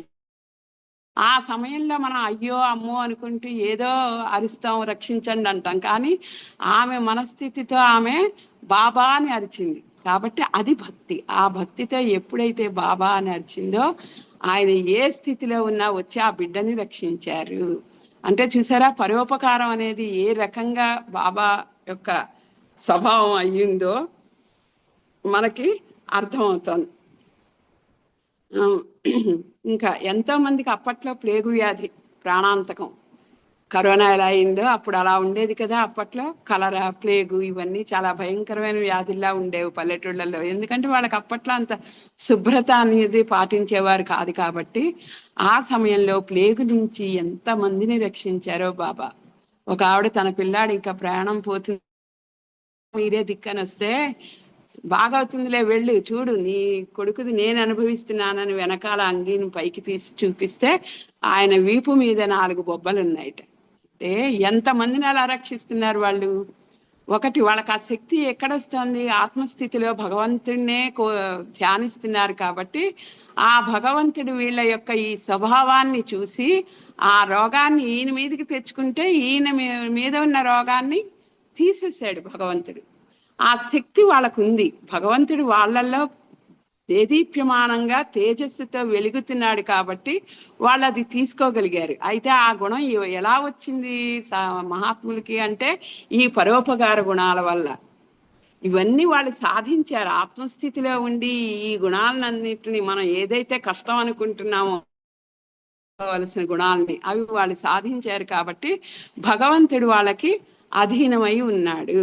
ఆ సమయంలో మనం అయ్యో అమ్మో అనుకుంటూ ఏదో అరుస్తాం, రక్షించండి అంటాం. కానీ ఆమె మనస్థితితో ఆమె బాబా అని అరిచింది కాబట్టి అది భక్తి. ఆ భక్తితో ఎప్పుడైతే బాబా అని అరిచిందో ఆయన ఏ స్థితిలో ఉన్నా వచ్చి ఆ బిడ్డని రక్షించారు. అంటే చూసారా, పరోపకారం అనేది ఏ రకంగా బాబా యొక్క స్వభావం అయ్యిందో మనకి అర్థమవుతోంది. ఇంకా ఎంతో మందికి అప్పట్లో ప్లేగు వ్యాధి ప్రాణాంతకం. కరోనా ఎలా అయిందో అప్పుడు అలా ఉండేది కదా. అప్పట్లో కలరా, ప్లేగు ఇవన్నీ చాలా భయంకరమైన వ్యాధుల్లా ఉండేవి పల్లెటూళ్ళల్లో. ఎందుకంటే వాళ్ళకి అప్పట్లో అంత శుభ్రత అనేది పాటించేవారు కాదు కాబట్టి ఆ సమయంలో ప్లేగు నుంచి ఎంత మందిని రక్షించారో బాబా. ఒక ఆవిడ తన పిల్లాడు ఇంకా ప్రాణం పోతుంది, మీరే దిక్కని వస్తే, బాగా అవుతుందిలే వెళ్ళు చూడు నీ కొడుకుది నేను అనుభవిస్తున్నానని వెనకాల అంగీని పైకి తీసి చూపిస్తే ఆయన వీపు మీద 4 బొబ్బలు ఉన్నాయట. అంటే ఎంతమందిని అలా రక్షిస్తున్నారు వాళ్ళు. ఒకటి, వాళ్ళకి ఆ శక్తి ఎక్కడొస్తుంది? ఆత్మస్థితిలో భగవంతుడినే ధ్యానిస్తున్నారు కాబట్టి ఆ భగవంతుడు వీళ్ళ యొక్క ఈ స్వభావాన్ని చూసి ఆ రోగాన్ని ఈయన మీదకి తెచ్చుకుంటే ఈయన మీద ఉన్న రోగాన్ని తీసేశాడు భగవంతుడు. ఆ శక్తి వాళ్ళకు ఉంది. భగవంతుడు వాళ్ళల్లో దేదీప్యమానంగా తేజస్సుతో వెలుగుతున్నాడు కాబట్టి వాళ్ళు అది తీసుకోగలిగారు. అయితే ఆ గుణం ఎలా వచ్చింది మహాత్ములకి అంటే ఈ పరోపకార గుణాల వల్ల. ఇవన్నీ వాళ్ళు సాధించారు. ఆత్మస్థితిలో ఉండి ఈ గుణాలన్నిటిని మనం ఏదైతే కష్టం అనుకుంటున్నామో వలసిన గుణాలని అవి వాళ్ళు సాధించారు కాబట్టి భగవంతుడు వాళ్ళకి అధీనమై ఉన్నాడు.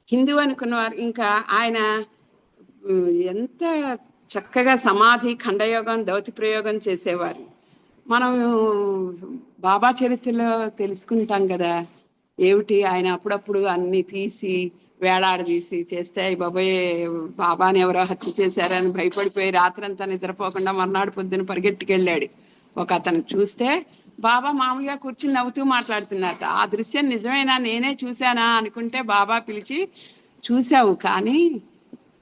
హిందూ అనుకున్నవారు ఇంకా ఆయన ఎంత చక్కగా సమాధి, ఖండయోగం, దౌతి ప్రయోగం చేసేవారు. మనం బాబా చరిత్రలో తెలుసుకుంటాం కదా. ఏమిటి, ఆయన అప్పుడప్పుడు అన్ని తీసి వేలాడదీసి చేస్తే బాబాయ్ బాబాని ఎవరో హత్య చేశారని భయపడిపోయి రాత్రంతా నిద్రపోకుండా మర్నాడు పొద్దున పరిగెట్టుకెళ్ళాడు. ఒక అతను చూస్తే బాబా మామూలుగా కూర్చుని నవ్వుతూ మాట్లాడుతున్నారు. ఆ దృశ్యం నిజమేనా, నేనే చూశానా అనుకుంటే బాబా పిలిచి, చూశావు కానీ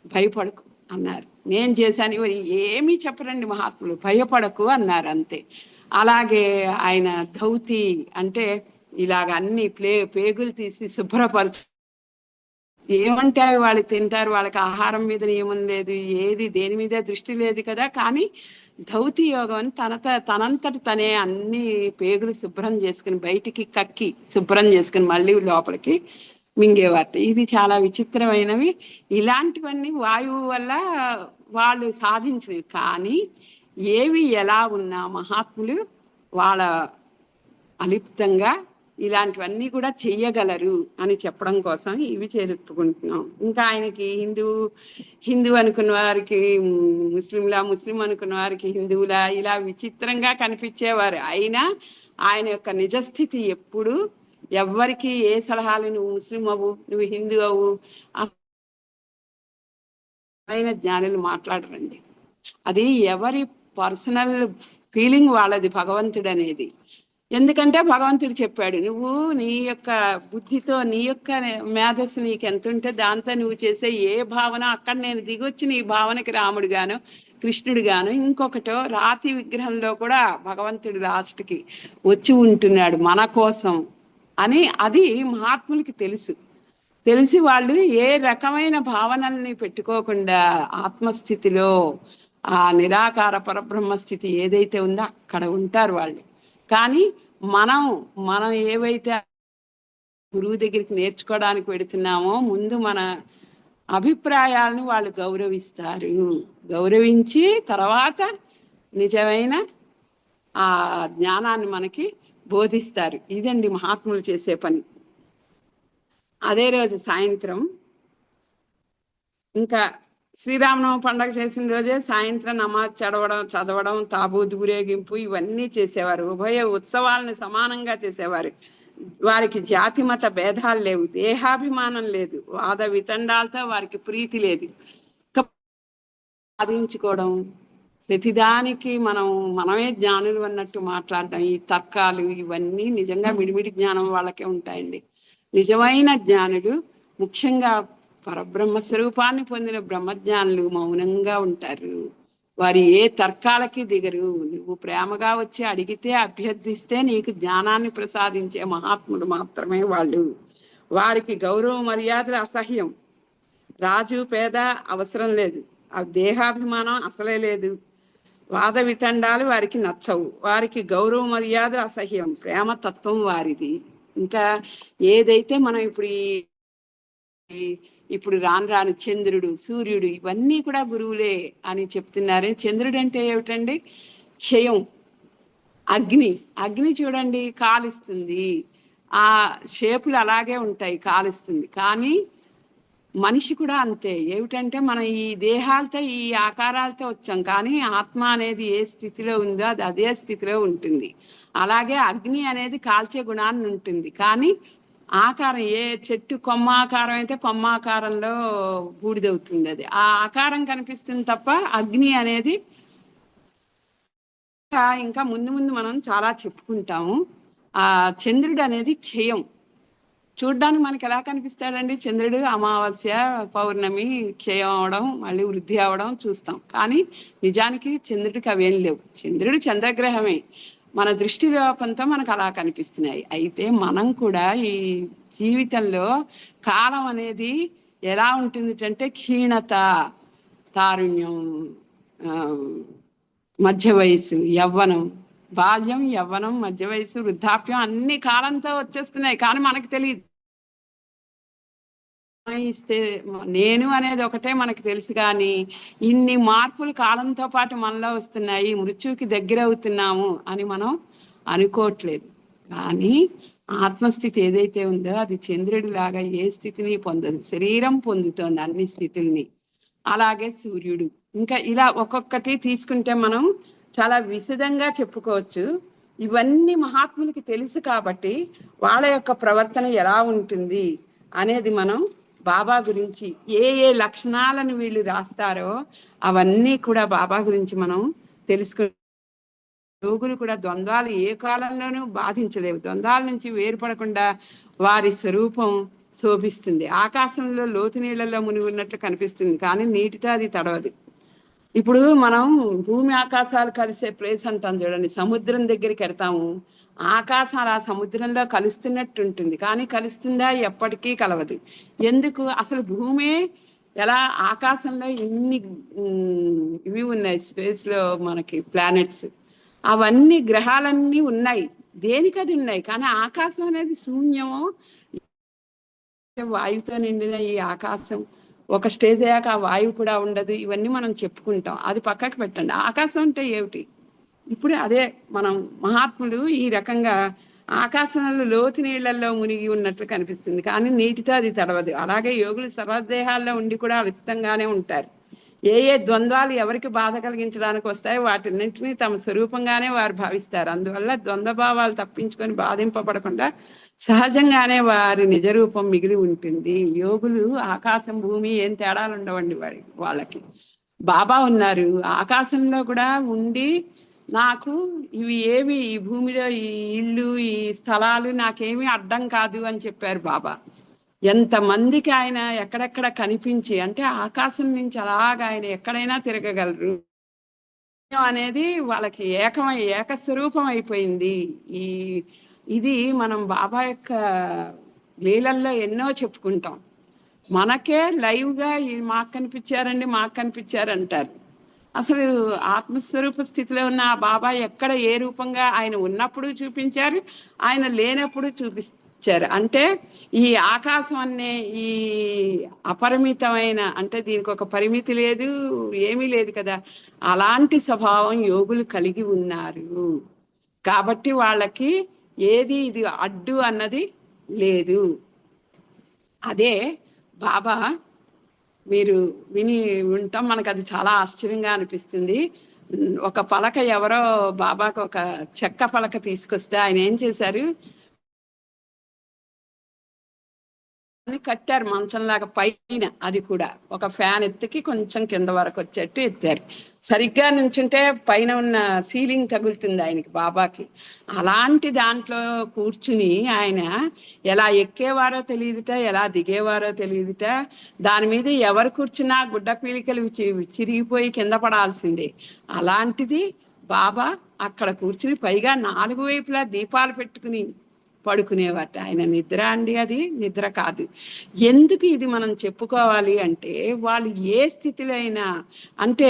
భయపడకు అన్నారు. నేను చేశాను. ఏమీ చెప్పరండి మహాత్ములు, భయపడకు అన్నారు అంతే. అలాగే ఆయన ధౌతి అంటే ఇలాగ అన్ని పేగులు తీసి శుభ్రపరచు, ఏమంటే అవి వాళ్ళు తింటారు, వాళ్ళకి ఆహారం మీద నియమం లేదు, ఏది దేని మీద దృష్టి లేదు కదా. కానీ ధౌతి యోగం అని తనంతటి తనే అన్ని పేగులు శుభ్రం చేసుకుని బయటికి కక్కి శుభ్రం చేసుకుని మళ్ళీ లోపలికి మింగేవారట. ఇది చాలా విచిత్రమైనవి. ఇలాంటివన్నీ వాయువు వల్ల వాళ్ళు సాధించినవి. కానీ ఏవి ఎలా ఉన్నా మహాత్ములు వాళ్ళ అలిప్తంగా ఇలాంటివన్నీ కూడా చెయ్యగలరు అని చెప్పడం కోసం ఇవి చెప్పుకుంటున్నాం. ఇంకా ఆయనకి హిందూ అనుకున్న వారికి ముస్లింలా, ముస్లిం అనుకున్న వారికి హిందువులా, ఇలా విచిత్రంగా కనిపించేవారు. అయినా ఆయన యొక్క నిజస్థితి ఎప్పుడు ఎవ్వరికి ఏ సలహాలు నువ్వు ముస్లిం అవ్వు, నువ్వు హిందూ అవ్వు ఆయన జ్ఞానులు మాట్లాడరండి. అది ఎవరి పర్సనల్ ఫీలింగ్ వాళ్ళది భగవంతుడు అనేది. ఎందుకంటే భగవంతుడు చెప్పాడు, నువ్వు నీ యొక్క బుద్ధితో నీ యొక్క మేధస్సు నీకు ఎంత ఉంటే దాంతో నువ్వు చేసే ఏ భావన, అక్కడ నేను దిగొచ్చి నీ భావనకి రాముడు గాను కృష్ణుడు గాను ఇంకొకటో రాతి విగ్రహంలో కూడా భగవంతుడు లాస్ట్కి వచ్చి ఉంటున్నాడు మన కోసం అని. అది మహాత్ములకి తెలిసి వాళ్ళు ఏ రకమైన భావనల్ని పెట్టుకోకుండా ఆత్మస్థితిలో ఆ నిరాకార పరబ్రహ్మ స్థితి ఏదైతే ఉందో అక్కడ ఉంటారు వాళ్ళు. కానీ మనం ఏవైతే గురువు దగ్గరికి నేర్చుకోవడానికి పెడుతున్నామో ముందు మన అభిప్రాయాలను వాళ్ళు గౌరవిస్తారు. గౌరవించి తర్వాత నిజమైన ఆ జ్ఞానాన్ని మనకి బోధిస్తారు. ఇదండి మహాత్ములు చేసే పని. అదే రోజు సాయంత్రం ఇంకా శ్రీరామనవమి పండుగ చేసిన రోజే సాయంత్రం నమాజ్ చదవడం, తాబూత్ ఊరేగింపు ఇవన్నీ చేసేవారు. ఉభయ ఉత్సవాలను సమానంగా చేసేవారు. వారికి జాతి మత భేదాలు లేవు, దేహాభిమానం లేదు, వాద వితండాలతో వారికి ప్రీతి లేదు. సాధించుకోవడం, ప్రతిదానికి మనమే జ్ఞానులు అన్నట్టు మాట్లాడడం, ఈ తర్కాలు ఇవన్నీ నిజంగా మిడిమిడి జ్ఞానం వాళ్ళకే ఉంటాయండి. నిజమైన జ్ఞానులు ముఖ్యంగా పరబ్రహ్మ స్వరూపాన్ని పొందిన బ్రహ్మజ్ఞానులు మౌనంగా ఉంటారు. వారి ఏ తర్కాలకి దిగరు. నువ్వు ప్రేమగా వచ్చి అడిగితే, అభ్యర్థిస్తే నీకు జ్ఞానాన్ని ప్రసాదించే మహాత్ములు మాత్రమే వాళ్ళు. వారికి గౌరవ మర్యాదలు అసహ్యం. రాజు పేద అవసరం లేదు, ఆ దేహాభిమానం అసలే లేదు, వాద వితండాలు వారికి నచ్చవు. వారికి గౌరవ మర్యాద అసహ్యం, ప్రేమ తత్వం వారిది. ఇంకా ఏదైతే మనం ఇప్పుడు రాను రాను చంద్రుడు, సూర్యుడు ఇవన్నీ కూడా గురువులే అని చెప్తున్నారే. చంద్రుడు అంటే ఏమిటండి? క్షయం. అగ్ని, అగ్ని చూడండి కాలుస్తుంది, ఆ షేపులు అలాగే ఉంటాయి, కాలుస్తుంది. కానీ మనిషి కూడా అంతే. ఏమిటంటే మనం ఈ దేహాలతో ఈ ఆకారాలతో వచ్చాం, కానీ ఆత్మ అనేది ఏ స్థితిలో ఉందో అది అదే స్థితిలో ఉంటుంది. అలాగే అగ్ని అనేది కాల్చే గుణాన్ని ఉంటుంది, కానీ ఆకారం ఏ చెట్టు కొమ్మ ఆకారం అయితే కొమ్మ ఆకారంలో బూడిదవుతుంది. అది ఆ ఆకారం కనిపిస్తుంది తప్ప అగ్ని అనేది ఇంకా ముందు ముందు మనం చాలా చెప్పుకుంటాము. ఆ చంద్రుడు అనేది క్షయం. చూడ్డానికి మనకి ఎలా కనిపిస్తాడండి చంద్రుడు? అమావాస్య, పౌర్ణమి, క్షయం అవడం, మళ్ళీ వృద్ధి అవడం చూస్తాం. కానీ నిజానికి చంద్రుడికి అవేం లేవు. చంద్రుడు చంద్రగ్రహమే, మన దృష్టి లోపంతో మనకు అలా కనిపిస్తున్నాయి. అయితే మనం కూడా ఈ జీవితంలో కాలం అనేది ఎలా ఉంటుంది అంటే క్షీణత, తారుణ్యం, మధ్య వయసు, యవ్వనం, బాల్యం, యవ్వనం, మధ్య వయసు, వృద్ధాప్యం అన్ని కాలంతో వచ్చేస్తున్నాయి. కానీ మనకు తెలియదు. ఇస్తే నేను అనేది ఒకటే మనకు తెలుసు, కానీ ఇన్ని మార్పులు కాలంతో పాటు మనలో వస్తున్నాయి, మృత్యువుకి దగ్గర అవుతున్నాము అని మనం అనుకోవట్లేదు. కానీ ఆత్మస్థితి ఏదైతే ఉందో అది చంద్రుడి లాగా ఏ స్థితిని పొందదు. శరీరం పొందుతోంది అన్ని స్థితుల్ని. అలాగే సూర్యుడు. ఇంకా ఇలా ఒక్కొక్కటి తీసుకుంటే మనం చాలా విశదంగా చెప్పుకోవచ్చు. ఇవన్నీ మహాత్ములకి తెలుసు కాబట్టి వాళ్ళ యొక్క ప్రవర్తన ఎలా ఉంటుంది అనేది మనం బాబా గురించి ఏ ఏ లక్షణాలను వీళ్ళు రాస్తారో అవన్నీ కూడా బాబా గురించి మనం తెలుసుకు. యోగులు కూడా ద్వంద్వాలు ఏ కాలంలోనూ బాధించలేవు. ద్వంద్వాల నుంచి వేరుపడకుండా వారి స్వరూపం శోభిస్తుంది. ఆకాశంలో లోతు నీళ్లలో మునిగి ఉన్నట్లు కనిపిస్తుంది, కానీ నీటితో అది తడవదు. ఇప్పుడు మనం భూమి ఆకాశాలు కలిసే ప్లేస్ అంటాం చూడండి, సముద్రం దగ్గరికి వెడతాము, ఆకాశం అలా సముద్రంలో కలుస్తున్నట్టు ఉంటుంది, కానీ కలుస్తుందా? ఎప్పటికీ కలవదు. ఎందుకు? అసలు భూమి ఎలా ఆకాశంలో ఇన్ని ఇవి ఉన్నాయి, స్పేస్ లో మనకి ప్లానెట్స్, అవన్నీ గ్రహాలన్నీ ఉన్నాయి. దేనికి అది ఉన్నాయి? కానీ ఆకాశం అనేది శూన్యము, వాయువుతో నిండిన ఈ ఆకాశం ఒక స్టేజ్ అయ్యాక ఆ వాయువు కూడా ఉండదు. ఇవన్నీ మనం చెప్పుకుంటాం, అది పక్కకి పెట్టండి. ఆకాశం అంటే ఏమిటి? ఇప్పుడు అదే మనం మహాత్ములు ఈ రకంగా ఆకాశంలో లోతు నీళ్లలో మునిగి ఉన్నట్లు కనిపిస్తుంది, కానీ నీటితో అది తడవదు. అలాగే యోగులు సర్వదేహాల్లో ఉండి కూడా అలిప్తంగానే ఉంటారు. ఏ ఏ ద్వంద్వాలు ఎవరికి బాధ కలిగించడానికి వస్తాయో వాటిన్నింటినీ తమ స్వరూపంగానే వారు భావిస్తారు. అందువల్ల ద్వంద్వ భావాలు తప్పించుకొని బాధింపబడకుండా సహజంగానే వారి నిజరూపం మిగిలి ఉంటుంది. యోగులు ఆకాశం భూమి ఏం తేడాలు ఉండవండి వాళ్ళకి. బాబా ఉన్నారు ఆకాశంలో కూడా ఉండి, నాకు ఇవి ఏవి, ఈ భూమిలో ఈ ఇళ్ళు ఈ స్థలాలు నాకేమీ అడ్డం కాదు అని చెప్పారు బాబా. ఎంతమందికి ఆయన ఎక్కడెక్కడ కనిపించి, అంటే ఆకాశం నుంచి అలాగా ఆయన ఎక్కడైనా తిరగగలరు అనేది వాళ్ళకి ఏకస్వరూపం అయిపోయింది. ఇది మనం బాబా యొక్క లీలల్లో ఎన్నో చెప్పుకుంటాం. మనకే లైవ్గా మాకు కనిపించారండి, మాకు కనిపించారు అంటారు. అసలు ఆత్మస్వరూప స్థితిలో ఉన్న ఆ బాబా ఎక్కడ ఏ రూపంగా ఆయన ఉన్నప్పుడు చూపించారు, ఆయన లేనప్పుడు చూపించారు. అంటే ఈ ఆకాశం అనే ఈ అపరిమితమైన, అంటే దీనికి ఒక పరిమితి లేదు, ఏమీ లేదు కదా, అలాంటి స్వభావం యోగులు కలిగి ఉన్నారు. కాబట్టి వాళ్ళకి ఏది ఇది అడ్డు అన్నది లేదు. అదే బాబా మీరు విని ఉంటాం, మనకు అది చాలా ఆశ్చర్యంగా అనిపిస్తుంది. ఒక పలక ఎవరో బాబాకు ఒక చెక్క పలక తీసుకొస్తే ఆయన ఏం చేశారు, కట్టారు మంచంలాగా పైన, అది కూడా ఒక ఫ్యాన్ ఎత్తికి కొంచెం కింద వరకు వచ్చేట్టు ఎత్తారు. సరిగ్గా నుంచుంటే పైన ఉన్న సీలింగ్ తగులుతుంది ఆయనకి, బాబాకి. అలాంటి దాంట్లో కూర్చుని ఆయన ఎలా ఎక్కేవారో తెలియదుట, ఎలా దిగేవారో తెలియదుట. దాని మీద ఎవరు కూర్చున్నా గుడ్డ పీలికలు చిరిగిపోయి కింద పడాల్సిందే. అలాంటిది బాబా అక్కడ కూర్చుని, పైగా 4 వైపులా దీపాలు పెట్టుకుని పడుకునేవాట. ఆయన నిద్ర అండి, అది నిద్ర కాదు. ఎందుకు ఇది మనం చెప్పుకోవాలి అంటే, వాళ్ళు ఏ స్థితిలో అయినా, అంటే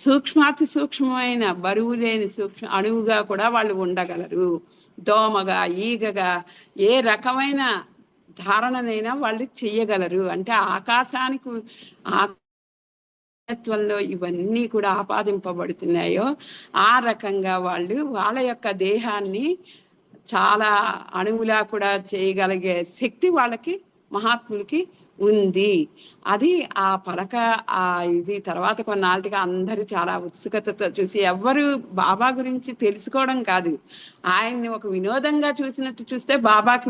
సూక్ష్మాతి సూక్ష్మమైన బరువు లేని అణువుగా కూడా వాళ్ళు ఉండగలరు. దోమగా, ఈగగా, ఏ రకమైన ధారణనైనా వాళ్ళు చెయ్యగలరు. అంటే ఆకాశానికి త్వంలో ఇవన్నీ కూడా ఆపాదింపబడుతున్నాయో ఆ రకంగా వాళ్ళు వాళ్ళ యొక్క దేహాన్ని చాలా అణువులా కూడా చేయగలిగే శక్తి వాళ్ళకి, మహాత్ములకి ఉంది. అది ఆ పలక ఇది తర్వాత కొన్నాళ్ళకి అందరూ చాలా ఉత్సుకతతో చూసి, ఎవ్వరు బాబా గురించి తెలుసుకోవడం కాదు, ఆయన్ని ఒక వినోదంగా చూసినట్టు చూస్తే బాబాకి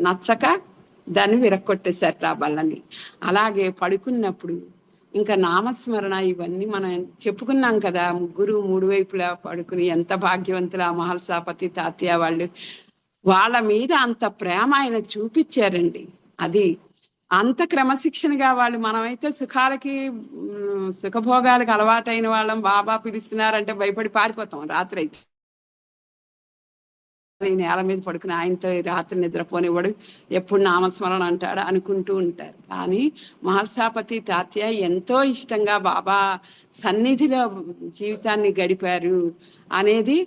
నచ్చక దాన్ని విరక్కొట్టేశారు ఆ బల్లని. అలాగే పడుకున్నప్పుడు ఇంకా నామస్మరణ ఇవన్నీ మనం చెప్పుకున్నాం కదా. ముగ్గురు 3 వైపులా పడుకుని ఎంత భాగ్యవంతులు ఆ మహల్సాపతి తాత్య వాళ్ళు. వాళ్ళ మీద అంత ప్రేమ ఆయన చూపించారండి. అది అంత క్రమశిక్షణగా వాళ్ళు. మనమైతే సుఖాలకి సుఖభోగాలకు అలవాటైన వాళ్ళం, బాబా పిలుస్తున్నారంటే భయపడి పారిపోతాం రాత్రి అయితే. నేల మీద పడుకుని ఆయనతో రాత్రి నిద్రపోనివ్వడు, ఎప్పుడు నామస్మరణ అంటాడు అనుకుంటూ ఉంటారు. కానీ మహల్సాపతి తాత్య ఎంతో ఇష్టంగా బాబా సన్నిధిలో జీవితాన్ని గడిపారు అనేది.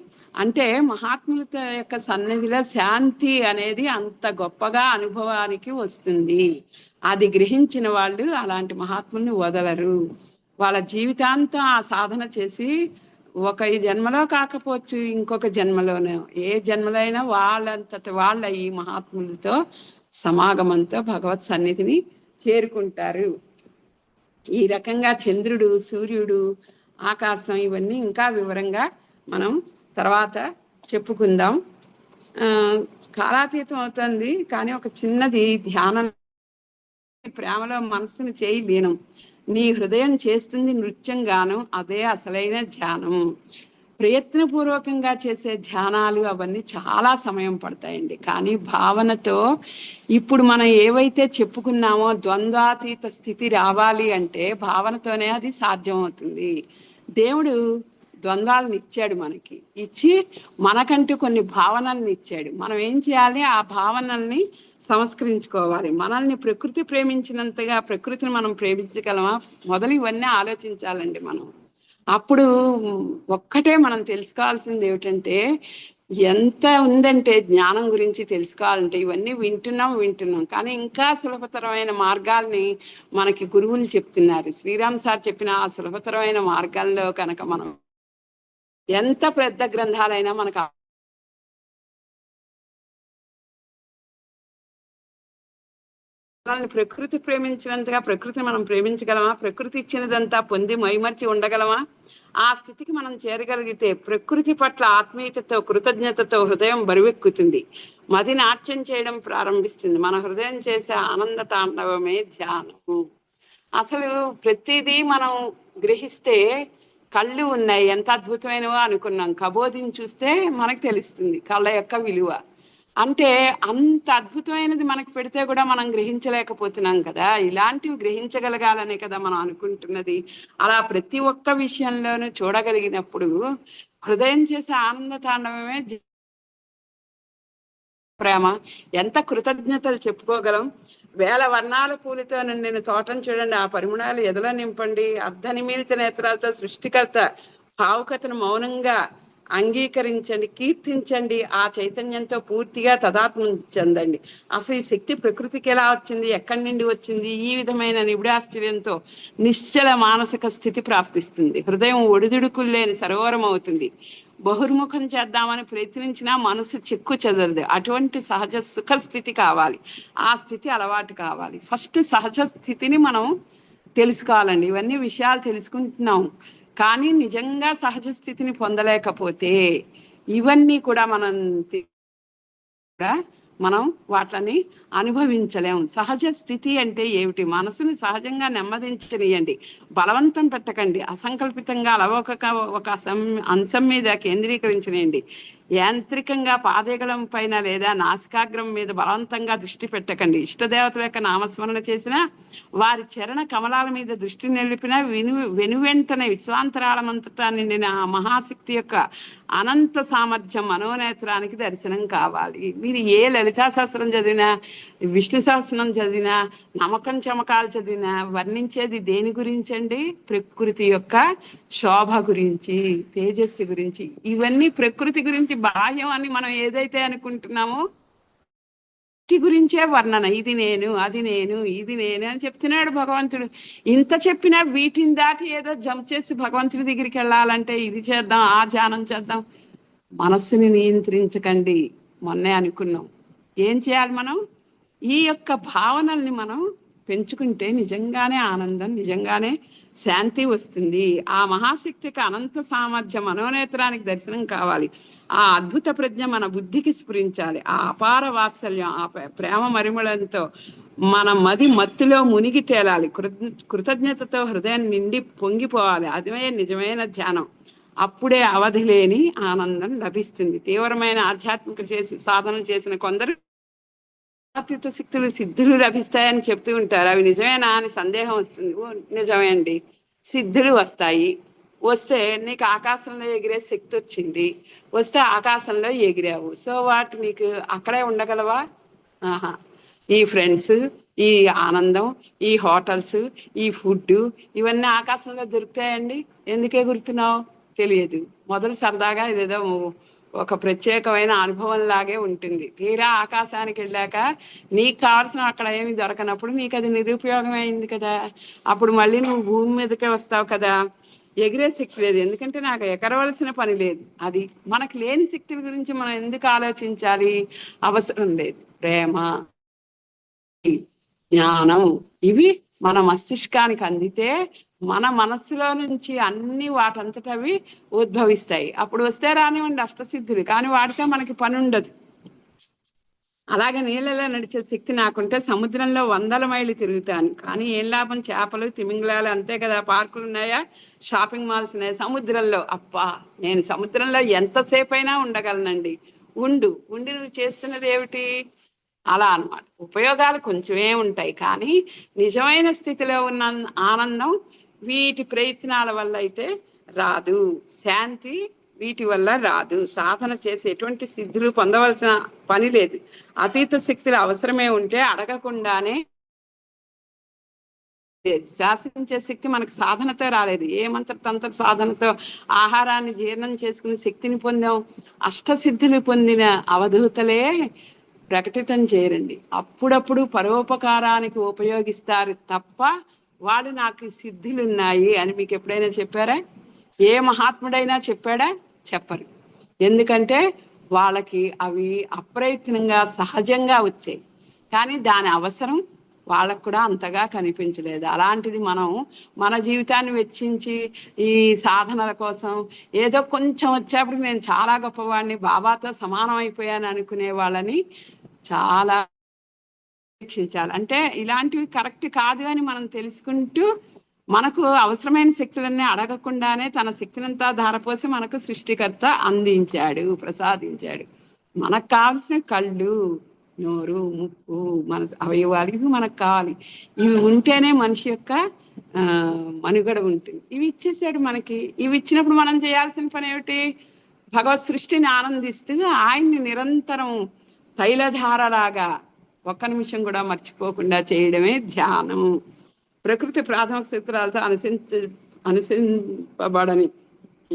అంటే మహాత్ముల యొక్క సన్నిధిలో శాంతి అనేది అంత గొప్పగా అనుభవానికి వస్తుంది. అది గ్రహించిన వాళ్ళు అలాంటి మహాత్ముల్ని వదలరు. వాళ్ళ జీవితాంతం ఆ సాధన చేసి, ఒక ఈ జన్మలో కాకపోవచ్చు ఇంకొక జన్మలోనే, ఏ జన్మలైనా వాళ్ళంతట వాళ్ళ ఈ మహాత్ములతో సమాగమంతో భగవత్ సన్నిధిని చేరుకుంటారు. ఈ రకంగా చంద్రుడు, సూర్యుడు, ఆకాశం ఇవన్నీ ఇంకా వివరంగా మనం తర్వాత చెప్పుకుందాం. కాలాతీతం అవుతుంది, కానీ ఒక చిన్నది ధ్యానం. ప్రేమలో మనసును చేయి లీనం, నీ హృదయం చేస్తుంది నృత్యం గానం, అదే అసలైన ధ్యానం. ప్రయత్నపూర్వకంగా చేసే ధ్యానాలు అవన్నీ చాలా సమయం పడతాయండి. కానీ భావనతో ఇప్పుడు మనం ఏవైతే చెప్పుకున్నామో ద్వంద్వాతీత స్థితి రావాలి అంటే భావనతోనే అది సాధ్యమవుతుంది. దేవుడు ద్వంద్వాలను ఇచ్చాడు మనకి, ఇచ్చి మనకంటూ కొన్ని భావనల్ని ఇచ్చాడు. మనం ఏం చేయాలి? ఆ భావనల్ని సంస్కరించుకోవాలి. మనల్ని ప్రకృతి ప్రేమించినంతగా ప్రకృతిని మనం ప్రేమించగలమా? మొదలు ఇవన్నీ ఆలోచించాలండి మనం. అప్పుడు ఒక్కటే మనం తెలుసుకోవాల్సింది ఏమిటంటే, ఎంత ఉందంటే జ్ఞానం గురించి తెలుసుకోవాలంటే ఇవన్నీ వింటున్నాం కానీ ఇంకా సులభతరమైన మార్గాల్ని మనకి గురువులు చెప్తున్నారు. శ్రీరామ్ సార్ చెప్పిన ఆ సులభతరమైన మార్గాల్లో కనుక మనం ఎంత పెద్ద గ్రంథాలైనా మనకు ప్రకృతి ప్రేమించినంతగా ప్రకృతిని మనం ప్రేమించగలమా? ప్రకృతి ఇచ్చినదంతా పొంది మైమర్చి ఉండగలమా? ఆ స్థితికి మనం చేరగలిగితే ప్రకృతి పట్ల ఆత్మీయతతో, కృతజ్ఞతతో హృదయం బరువెక్కుతుంది. మది నాట్యం చేయడం ప్రారంభిస్తుంది. మన హృదయం చేసే ఆనంద తాండవమే ధ్యానము. అసలు ప్రతిదీ మనం గ్రహిస్తే, కళ్ళు ఉన్నాయి ఎంత అద్భుతమైనవో అనుకున్నాం, కబోదిని చూస్తే మనకు తెలుస్తుంది కళ్ళ యొక్క విలువ. అంటే అంత అద్భుతమైనది మనకు పెడితే కూడా మనం గ్రహించలేకపోతున్నాం కదా. ఇలాంటివి గ్రహించగలగాలనే కదా మనం అనుకుంటున్నది. అలా ప్రతి ఒక్క విషయంలోనూ చూడగలిగినప్పుడు హృదయం చేసే ఆనంద తాండవమే ప్రేమ. ఎంత కృతజ్ఞతలు చెప్పుకోగలం. వేల వర్ణాల పూలతో నిండిన తోటను చూడండి, ఆ పరిమళాలు ఎదలో నింపండి. అర్ధనిమీలిత నేత్రాలతో సృష్టికర్త భావుకతను మౌనంగా అంగీకరించండి, కీర్తించండి. ఆ చైతన్యంతో పూర్తిగా తదాత్మ చెందండి. అసలు ఈ శక్తి ప్రకృతికి ఎలా వచ్చింది, ఎక్కడి నుండి వచ్చింది? ఈ విధమైన నిబిడాశ్చర్యంతో నిశ్చల మానసిక స్థితి ప్రాప్తిస్తుంది. హృదయం ఒడిదుడుకులు లేని సరోవరం అవుతుంది. బహుర్ముఖం చేద్దామని ప్రయత్నించినా మనసు చెక్కు చెదరదు. అటువంటి సహజ సుఖ స్థితి కావాలి. ఆ స్థితి అలవాటు కావాలి. ఫస్ట్ సహజ స్థితిని మనం తెలుసుకోవాలండి. ఇవన్నీ విషయాలు తెలుసుకుంటున్నాం, కానీ నిజంగా సహజ స్థితిని పొందలేకపోతే ఇవన్నీ కూడా మనం కూడా మనం వాటిని అనుభవించలేం. సహజ స్థితి అంటే ఏమిటి? మనసుని సహజంగా నెమ్మదించనియండి, బలవంతం పెట్టకండి, అసంకల్పితంగా అలవోకగా ఒక అంశం మీద కేంద్రీకరించనియండి. యాంత్రికంగా పాదేగళం పైన లేదా నాసికాగ్రం మీద బలవంతంగా దృష్టి పెట్టకండి. ఇష్టదేవతల యొక్క నామస్మరణ చేసిన వారి చరణ కమలాల మీద దృష్టి నిలిపిన వెనువెంటనే విశ్వాంతరాళమంతటా నిండిన ఆ మహాశక్తి యొక్క అనంత సామర్థ్యం మనోనేత్రానికి దర్శనం కావాలి. మీరు ఏ లలితా శాస్త్రం చదివినా, విష్ణు సహస్రం చదివినా, నమ్మకం చమకాలు చదివినా వర్ణించేది దేని గురించి అండి? ప్రకృతి యొక్క శోభ గురించి, తేజస్సు గురించి. ఇవన్నీ ప్రకృతి గురించి బాహ్యం అని మనం ఏదైతే అనుకుంటున్నామో గురించే వర్ణన. ఇది నేను, అది నేను, ఇది నేను అని చెప్తున్నాడు భగవంతుడు. ఇంత చెప్పినా వీటిని దాటి ఏదో జంప్ చేసి భగవంతుడి దగ్గరికి వెళ్ళాలంటే ఇది చేద్దాం, ఆ ధ్యానం చేద్దాం. మనస్సుని నియంత్రించకండి. మొన్నే అనుకున్నాం. ఏం చేయాలి మనం? ఈ యొక్క భావనల్ని మనం పెంచుకుంటే నిజంగానే ఆనందం, నిజంగానే శాంతి వస్తుంది. ఆ మహాశక్తికి అనంత సామర్థ్యం మనోనేత్రానికి దర్శనం కావాలి. ఆ అద్భుత ప్రజ్ఞ మన బుద్ధికి స్ఫురించాలి. ఆ అపార వాత్సల్యం, ఆ ప్రేమ మరిమళంతో మన మది మత్తులో మునిగి తేలాలి. కృతజ్ఞతతో హృదయం నిండి పొంగిపోవాలి. అదే నిజమైన ధ్యానం. అప్పుడే అవధి లేని ఆనందం లభిస్తుంది. తీవ్రమైన ఆధ్యాత్మిక సాధన చేసిన కొందరు అతీత శక్తులు సిద్ధులు లభిస్తాయని చెప్తూ ఉంటారు. అవి నిజమేనా అని సందేహం వస్తుంది. ఓ నిజమే అండి, సిద్ధులు వస్తాయి. వస్తే నీకు ఆకాశంలో ఎగిరే శక్తి వచ్చింది, వస్తే ఆకాశంలో ఎగిరావు. సో వాటి నీకు అక్కడే ఉండగలవా? ఆహా. ఈ ఫ్రెండ్స్, ఈ ఆనందం, ఈ హోటల్స్, ఈ ఫుడ్, ఇవన్నీ ఆకాశంలో దొరుకుతాయండి. ఎందుకే గుర్తున్నావు? తెలియదు. మొదలు సరదాగా ఇదేదో ఒక ప్రత్యేకమైన అనుభవం లాగే ఉంటుంది. తీరా ఆకాశానికి వెళ్ళాక నీకు కావాల్సిన అక్కడ ఏమి దొరకనప్పుడు నీకు అది నిరుపయోగం అయింది కదా. అప్పుడు మళ్ళీ నువ్వు భూమి మీదకే వస్తావు కదా. ఎగిరే శక్తి లేదు, ఎందుకంటే నాకు ఎగరవలసిన పని లేదు. అది మనకు లేని శక్తుల గురించి మనం ఎందుకు ఆలోచించాలి? అవసరం లేదు. ప్రేమ, జ్ఞానం, ఇవి మన మస్తిష్కానికి అందితే మన మనస్సులో నుంచి అన్ని వాటంతటవి ఉద్భవిస్తాయి. అప్పుడు వస్తే రానివ్వండి అష్టసిద్ధులు, కానీ వాడితే మనకి పని ఉండదు. అలాగే నీళ్ళలో నడిచే శక్తి నాకుంటే సముద్రంలో 100 మైళ్ళు తిరుగుతాను, కానీ ఏం లాభం? చేపలు, తిమింగలాలు అంతే కదా. పార్కులు ఉన్నాయా, షాపింగ్ మాల్స్ ఉన్నాయా? సముద్రంలో అప్పా నేను సముద్రంలో ఎంతసేపు అయినా ఉండగలనండి. ఉండి నువ్వు చేస్తున్నది ఏమిటి? అలా అన్నమాట. ఉపయోగాలు కొంచెమే ఉంటాయి, కానీ నిజమైన స్థితిలో ఉన్న ఆనందం వీటి ప్రయత్నాల వల్ల అయితే రాదు. శాంతి వీటి వల్ల రాదు. సాధన చేసి ఎటువంటి సిద్ధులు పొందవలసిన పని లేదు. అతీత శక్తులు అవసరమే ఉంటే అడగకుండానే శాసించే శక్తి మనకు సాధనతో రాలేదు. ఏ మంత్ర సాధనతో ఆహారాన్ని జీర్ణం చేసుకుని శక్తిని పొందాం. అష్టసిద్ధులు పొందిన అవధూతలే ప్రకటితం చేయరండి. అప్పుడప్పుడు పరోపకారానికి ఉపయోగిస్తారు తప్ప వాళ్ళు నాకు సిద్ధులున్నాయి అని మీకు ఎప్పుడైనా చెప్పారా? ఏ మహాత్ముడైనా చెప్పాడా? చెప్పరు. ఎందుకంటే వాళ్ళకి అవి అప్రయత్నంగా సహజంగా వచ్చాయి, కానీ దాని అవసరం వాళ్ళకు కూడా అంతగా కనిపించలేదు. అలాంటిది మనం మన జీవితాన్ని వెచ్చించి ఈ సాధనల కోసం ఏదో కొంచెం వచ్చేప్పుడు నేను చాలా గొప్పవాడిని, బాబాతో సమానం అయిపోయాను అనుకునే వాళ్ళని చాలా పరీక్షించాలి. అంటే ఇలాంటివి కరెక్ట్ కాదు అని మనం తెలుసుకుంటూ మనకు అవసరమైన శక్తులన్నీ అడగకుండానే తన శక్తినంతా ధారపోసి మనకు సృష్టికర్త అందించాడు, ప్రసాదించాడు. మనకు కావాల్సిన కళ్ళు, నోరు, ముక్కు, మన అవయవాలు ఇవి మనకు కావాలి. ఇవి ఉంటేనే మనిషి యొక్క మనుగడ ఉంటుంది. ఇవి ఇచ్చేసాడు మనకి. ఇవి ఇచ్చినప్పుడు మనం చేయాల్సిన పని ఏమిటి? భగవత్ సృష్టిని ఆనందిస్తూ ఆయన్ని నిరంతరం తైలధారలాగా ఒక్క నిమిషం కూడా మర్చిపోకుండా చేయడమే ధ్యానం. ప్రకృతి ప్రాథమిక సూత్రాలతో అనుసరింపబడని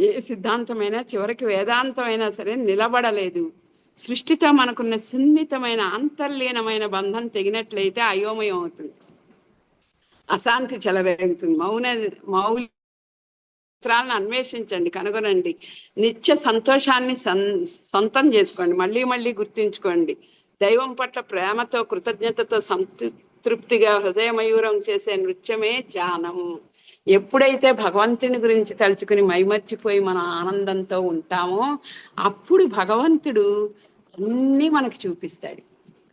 ఏ సిద్ధాంతమైనా చివరికి వేదాంతమైనా సరే నిలబడలేదు. సృష్టితో మనకున్న సున్నితమైన అంతర్లీనమైన బంధం తెగినట్లయితే అయోమయం అవుతుంది, అశాంతి చెలరేగుతుంది. మౌలికాలను అన్వేషించండి, కనుగొనండి. నిత్య సంతోషాన్ని సొంతం చేసుకోండి. మళ్ళీ మళ్ళీ గుర్తించుకోండి. దైవం పట్ల ప్రేమతో, కృతజ్ఞతతో సంతృప్తిగా హృదయమయూరం చేసే నృత్యమే ధ్యానం. ఎప్పుడైతే భగవంతుని గురించి తలుచుకుని మైమర్చిపోయి మన ఆనందంతో ఉంటామో అప్పుడు భగవంతుడు అన్నీ మనకి చూపిస్తాడు.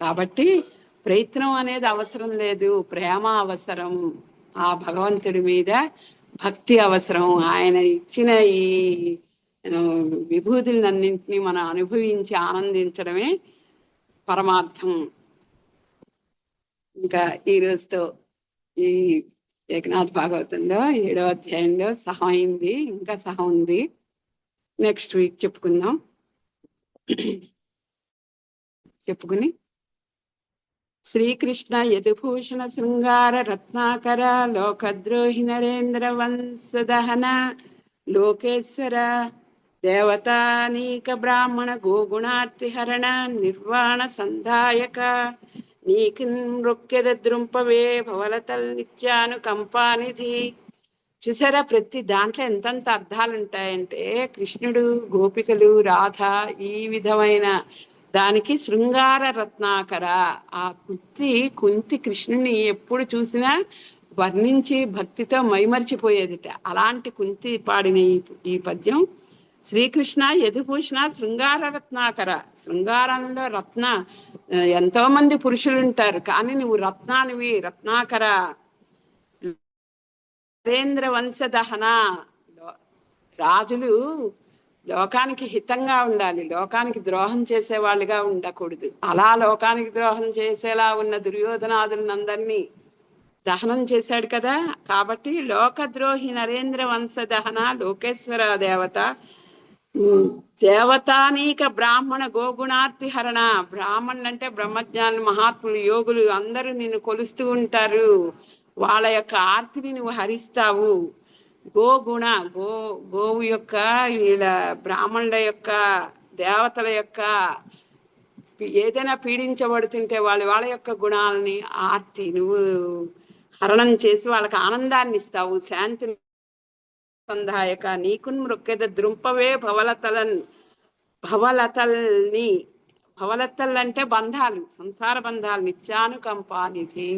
కాబట్టి ప్రయత్నం అనేది అవసరం లేదు, ప్రేమ అవసరం. ఆ భగవంతుడి మీద భక్తి అవసరం. ఆయన ఇచ్చిన ఈ విభూతులన్నింటినీ మనం అనుభవించి ఆనందించడమే పరమార్థం. ఇంకా ఈ రోజుతో ఈ ఏకనాథ భాగవతంలో 7వ అధ్యాయంలో సహం అయింది, ఇంకా సహం ఉంది. నెక్స్ట్ వీక్ చెప్పుకుందాం. చెప్పుకుని శ్రీకృష్ణ యదుభూషణ శృంగార రత్నాకర లోకద్రోహి నరేంద్ర వంశదహన లోకేశ్వర దేవతానీక బ్రాహ్మణ గోగుణార్తిహరణ నిర్వాణ సంధాయక నీకి నృక్యద ద్రుంపవే భవలతల్ నిత్యానుకంపానిధి. చూసారా, ప్రతి దాంట్లో ఎంతంత అర్థాలు ఉంటాయంటే కృష్ణుడు, గోపికలు, రాధ, ఈ విధమైన దానికి శృంగార రత్నాకర. ఆ కుంతి కృష్ణుని ఎప్పుడు చూసినా వర్ణించి భక్తితో మైమరిచిపోయేదిట. అలాంటి కుంతి పాడిన ఈ పద్యం శ్రీకృష్ణ యదుభూషణ శృంగార రత్నాకర. శృంగారంలో ఎంతో మంది పురుషులు ఉంటారు, కానీ నువ్వు రత్నానివి, రత్నాకర. నరేంద్ర వంశదహన, రాజులు లోకానికి హితంగా ఉండాలి, లోకానికి ద్రోహం చేసేవాళ్ళుగా ఉండకూడదు. అలా లోకానికి ద్రోహం చేసేలా ఉన్న దుర్యోధనాదులందరినీ దహనం చేశాడు కదా. కాబట్టి లోకద్రోహి నరేంద్ర వంశదహన లోకేశ్వర దేవత దేవతానీక బ్రాహ్మణ గోగుణార్తి హరణ. బ్రాహ్మణులు అంటే బ్రహ్మజ్ఞానులు, మహాత్ములు, యోగులు అందరూ నిన్ను కొలుస్తూ ఉంటారు. వాళ్ళ యొక్క ఆర్తిని నువ్వు హరిస్తావు. గోగుణ, గోవు యొక్క, వీళ్ళ బ్రాహ్మణుల యొక్క, దేవతల యొక్క ఏదైనా పీడించబడుతుంటే వాళ్ళ యొక్క గుణాలని ఆర్తి నువ్వు హరణం చేసి వాళ్ళకి ఆనందాన్ని ఇస్తావు, శాంతిని సంధాయక. నీకున్ మృక్కెద ద్రుంపవే భవలతల్ని. భవలతల్ అంటే బంధాలు, సంసార బంధాలు. నిత్యానుకంపానిధి,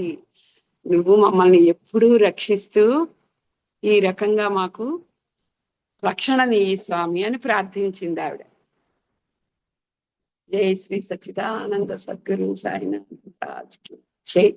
నువ్వు మమ్మల్ని ఎప్పుడూ రక్షిస్తూ ఈ రకంగా మాకు రక్షణని ఈ స్వామి అని ప్రార్థించింది ఆవిడ. జై శ్రీ సచ్చిదానంద సద్గురు సాయినాథ్ మహారాజ్ కి జై.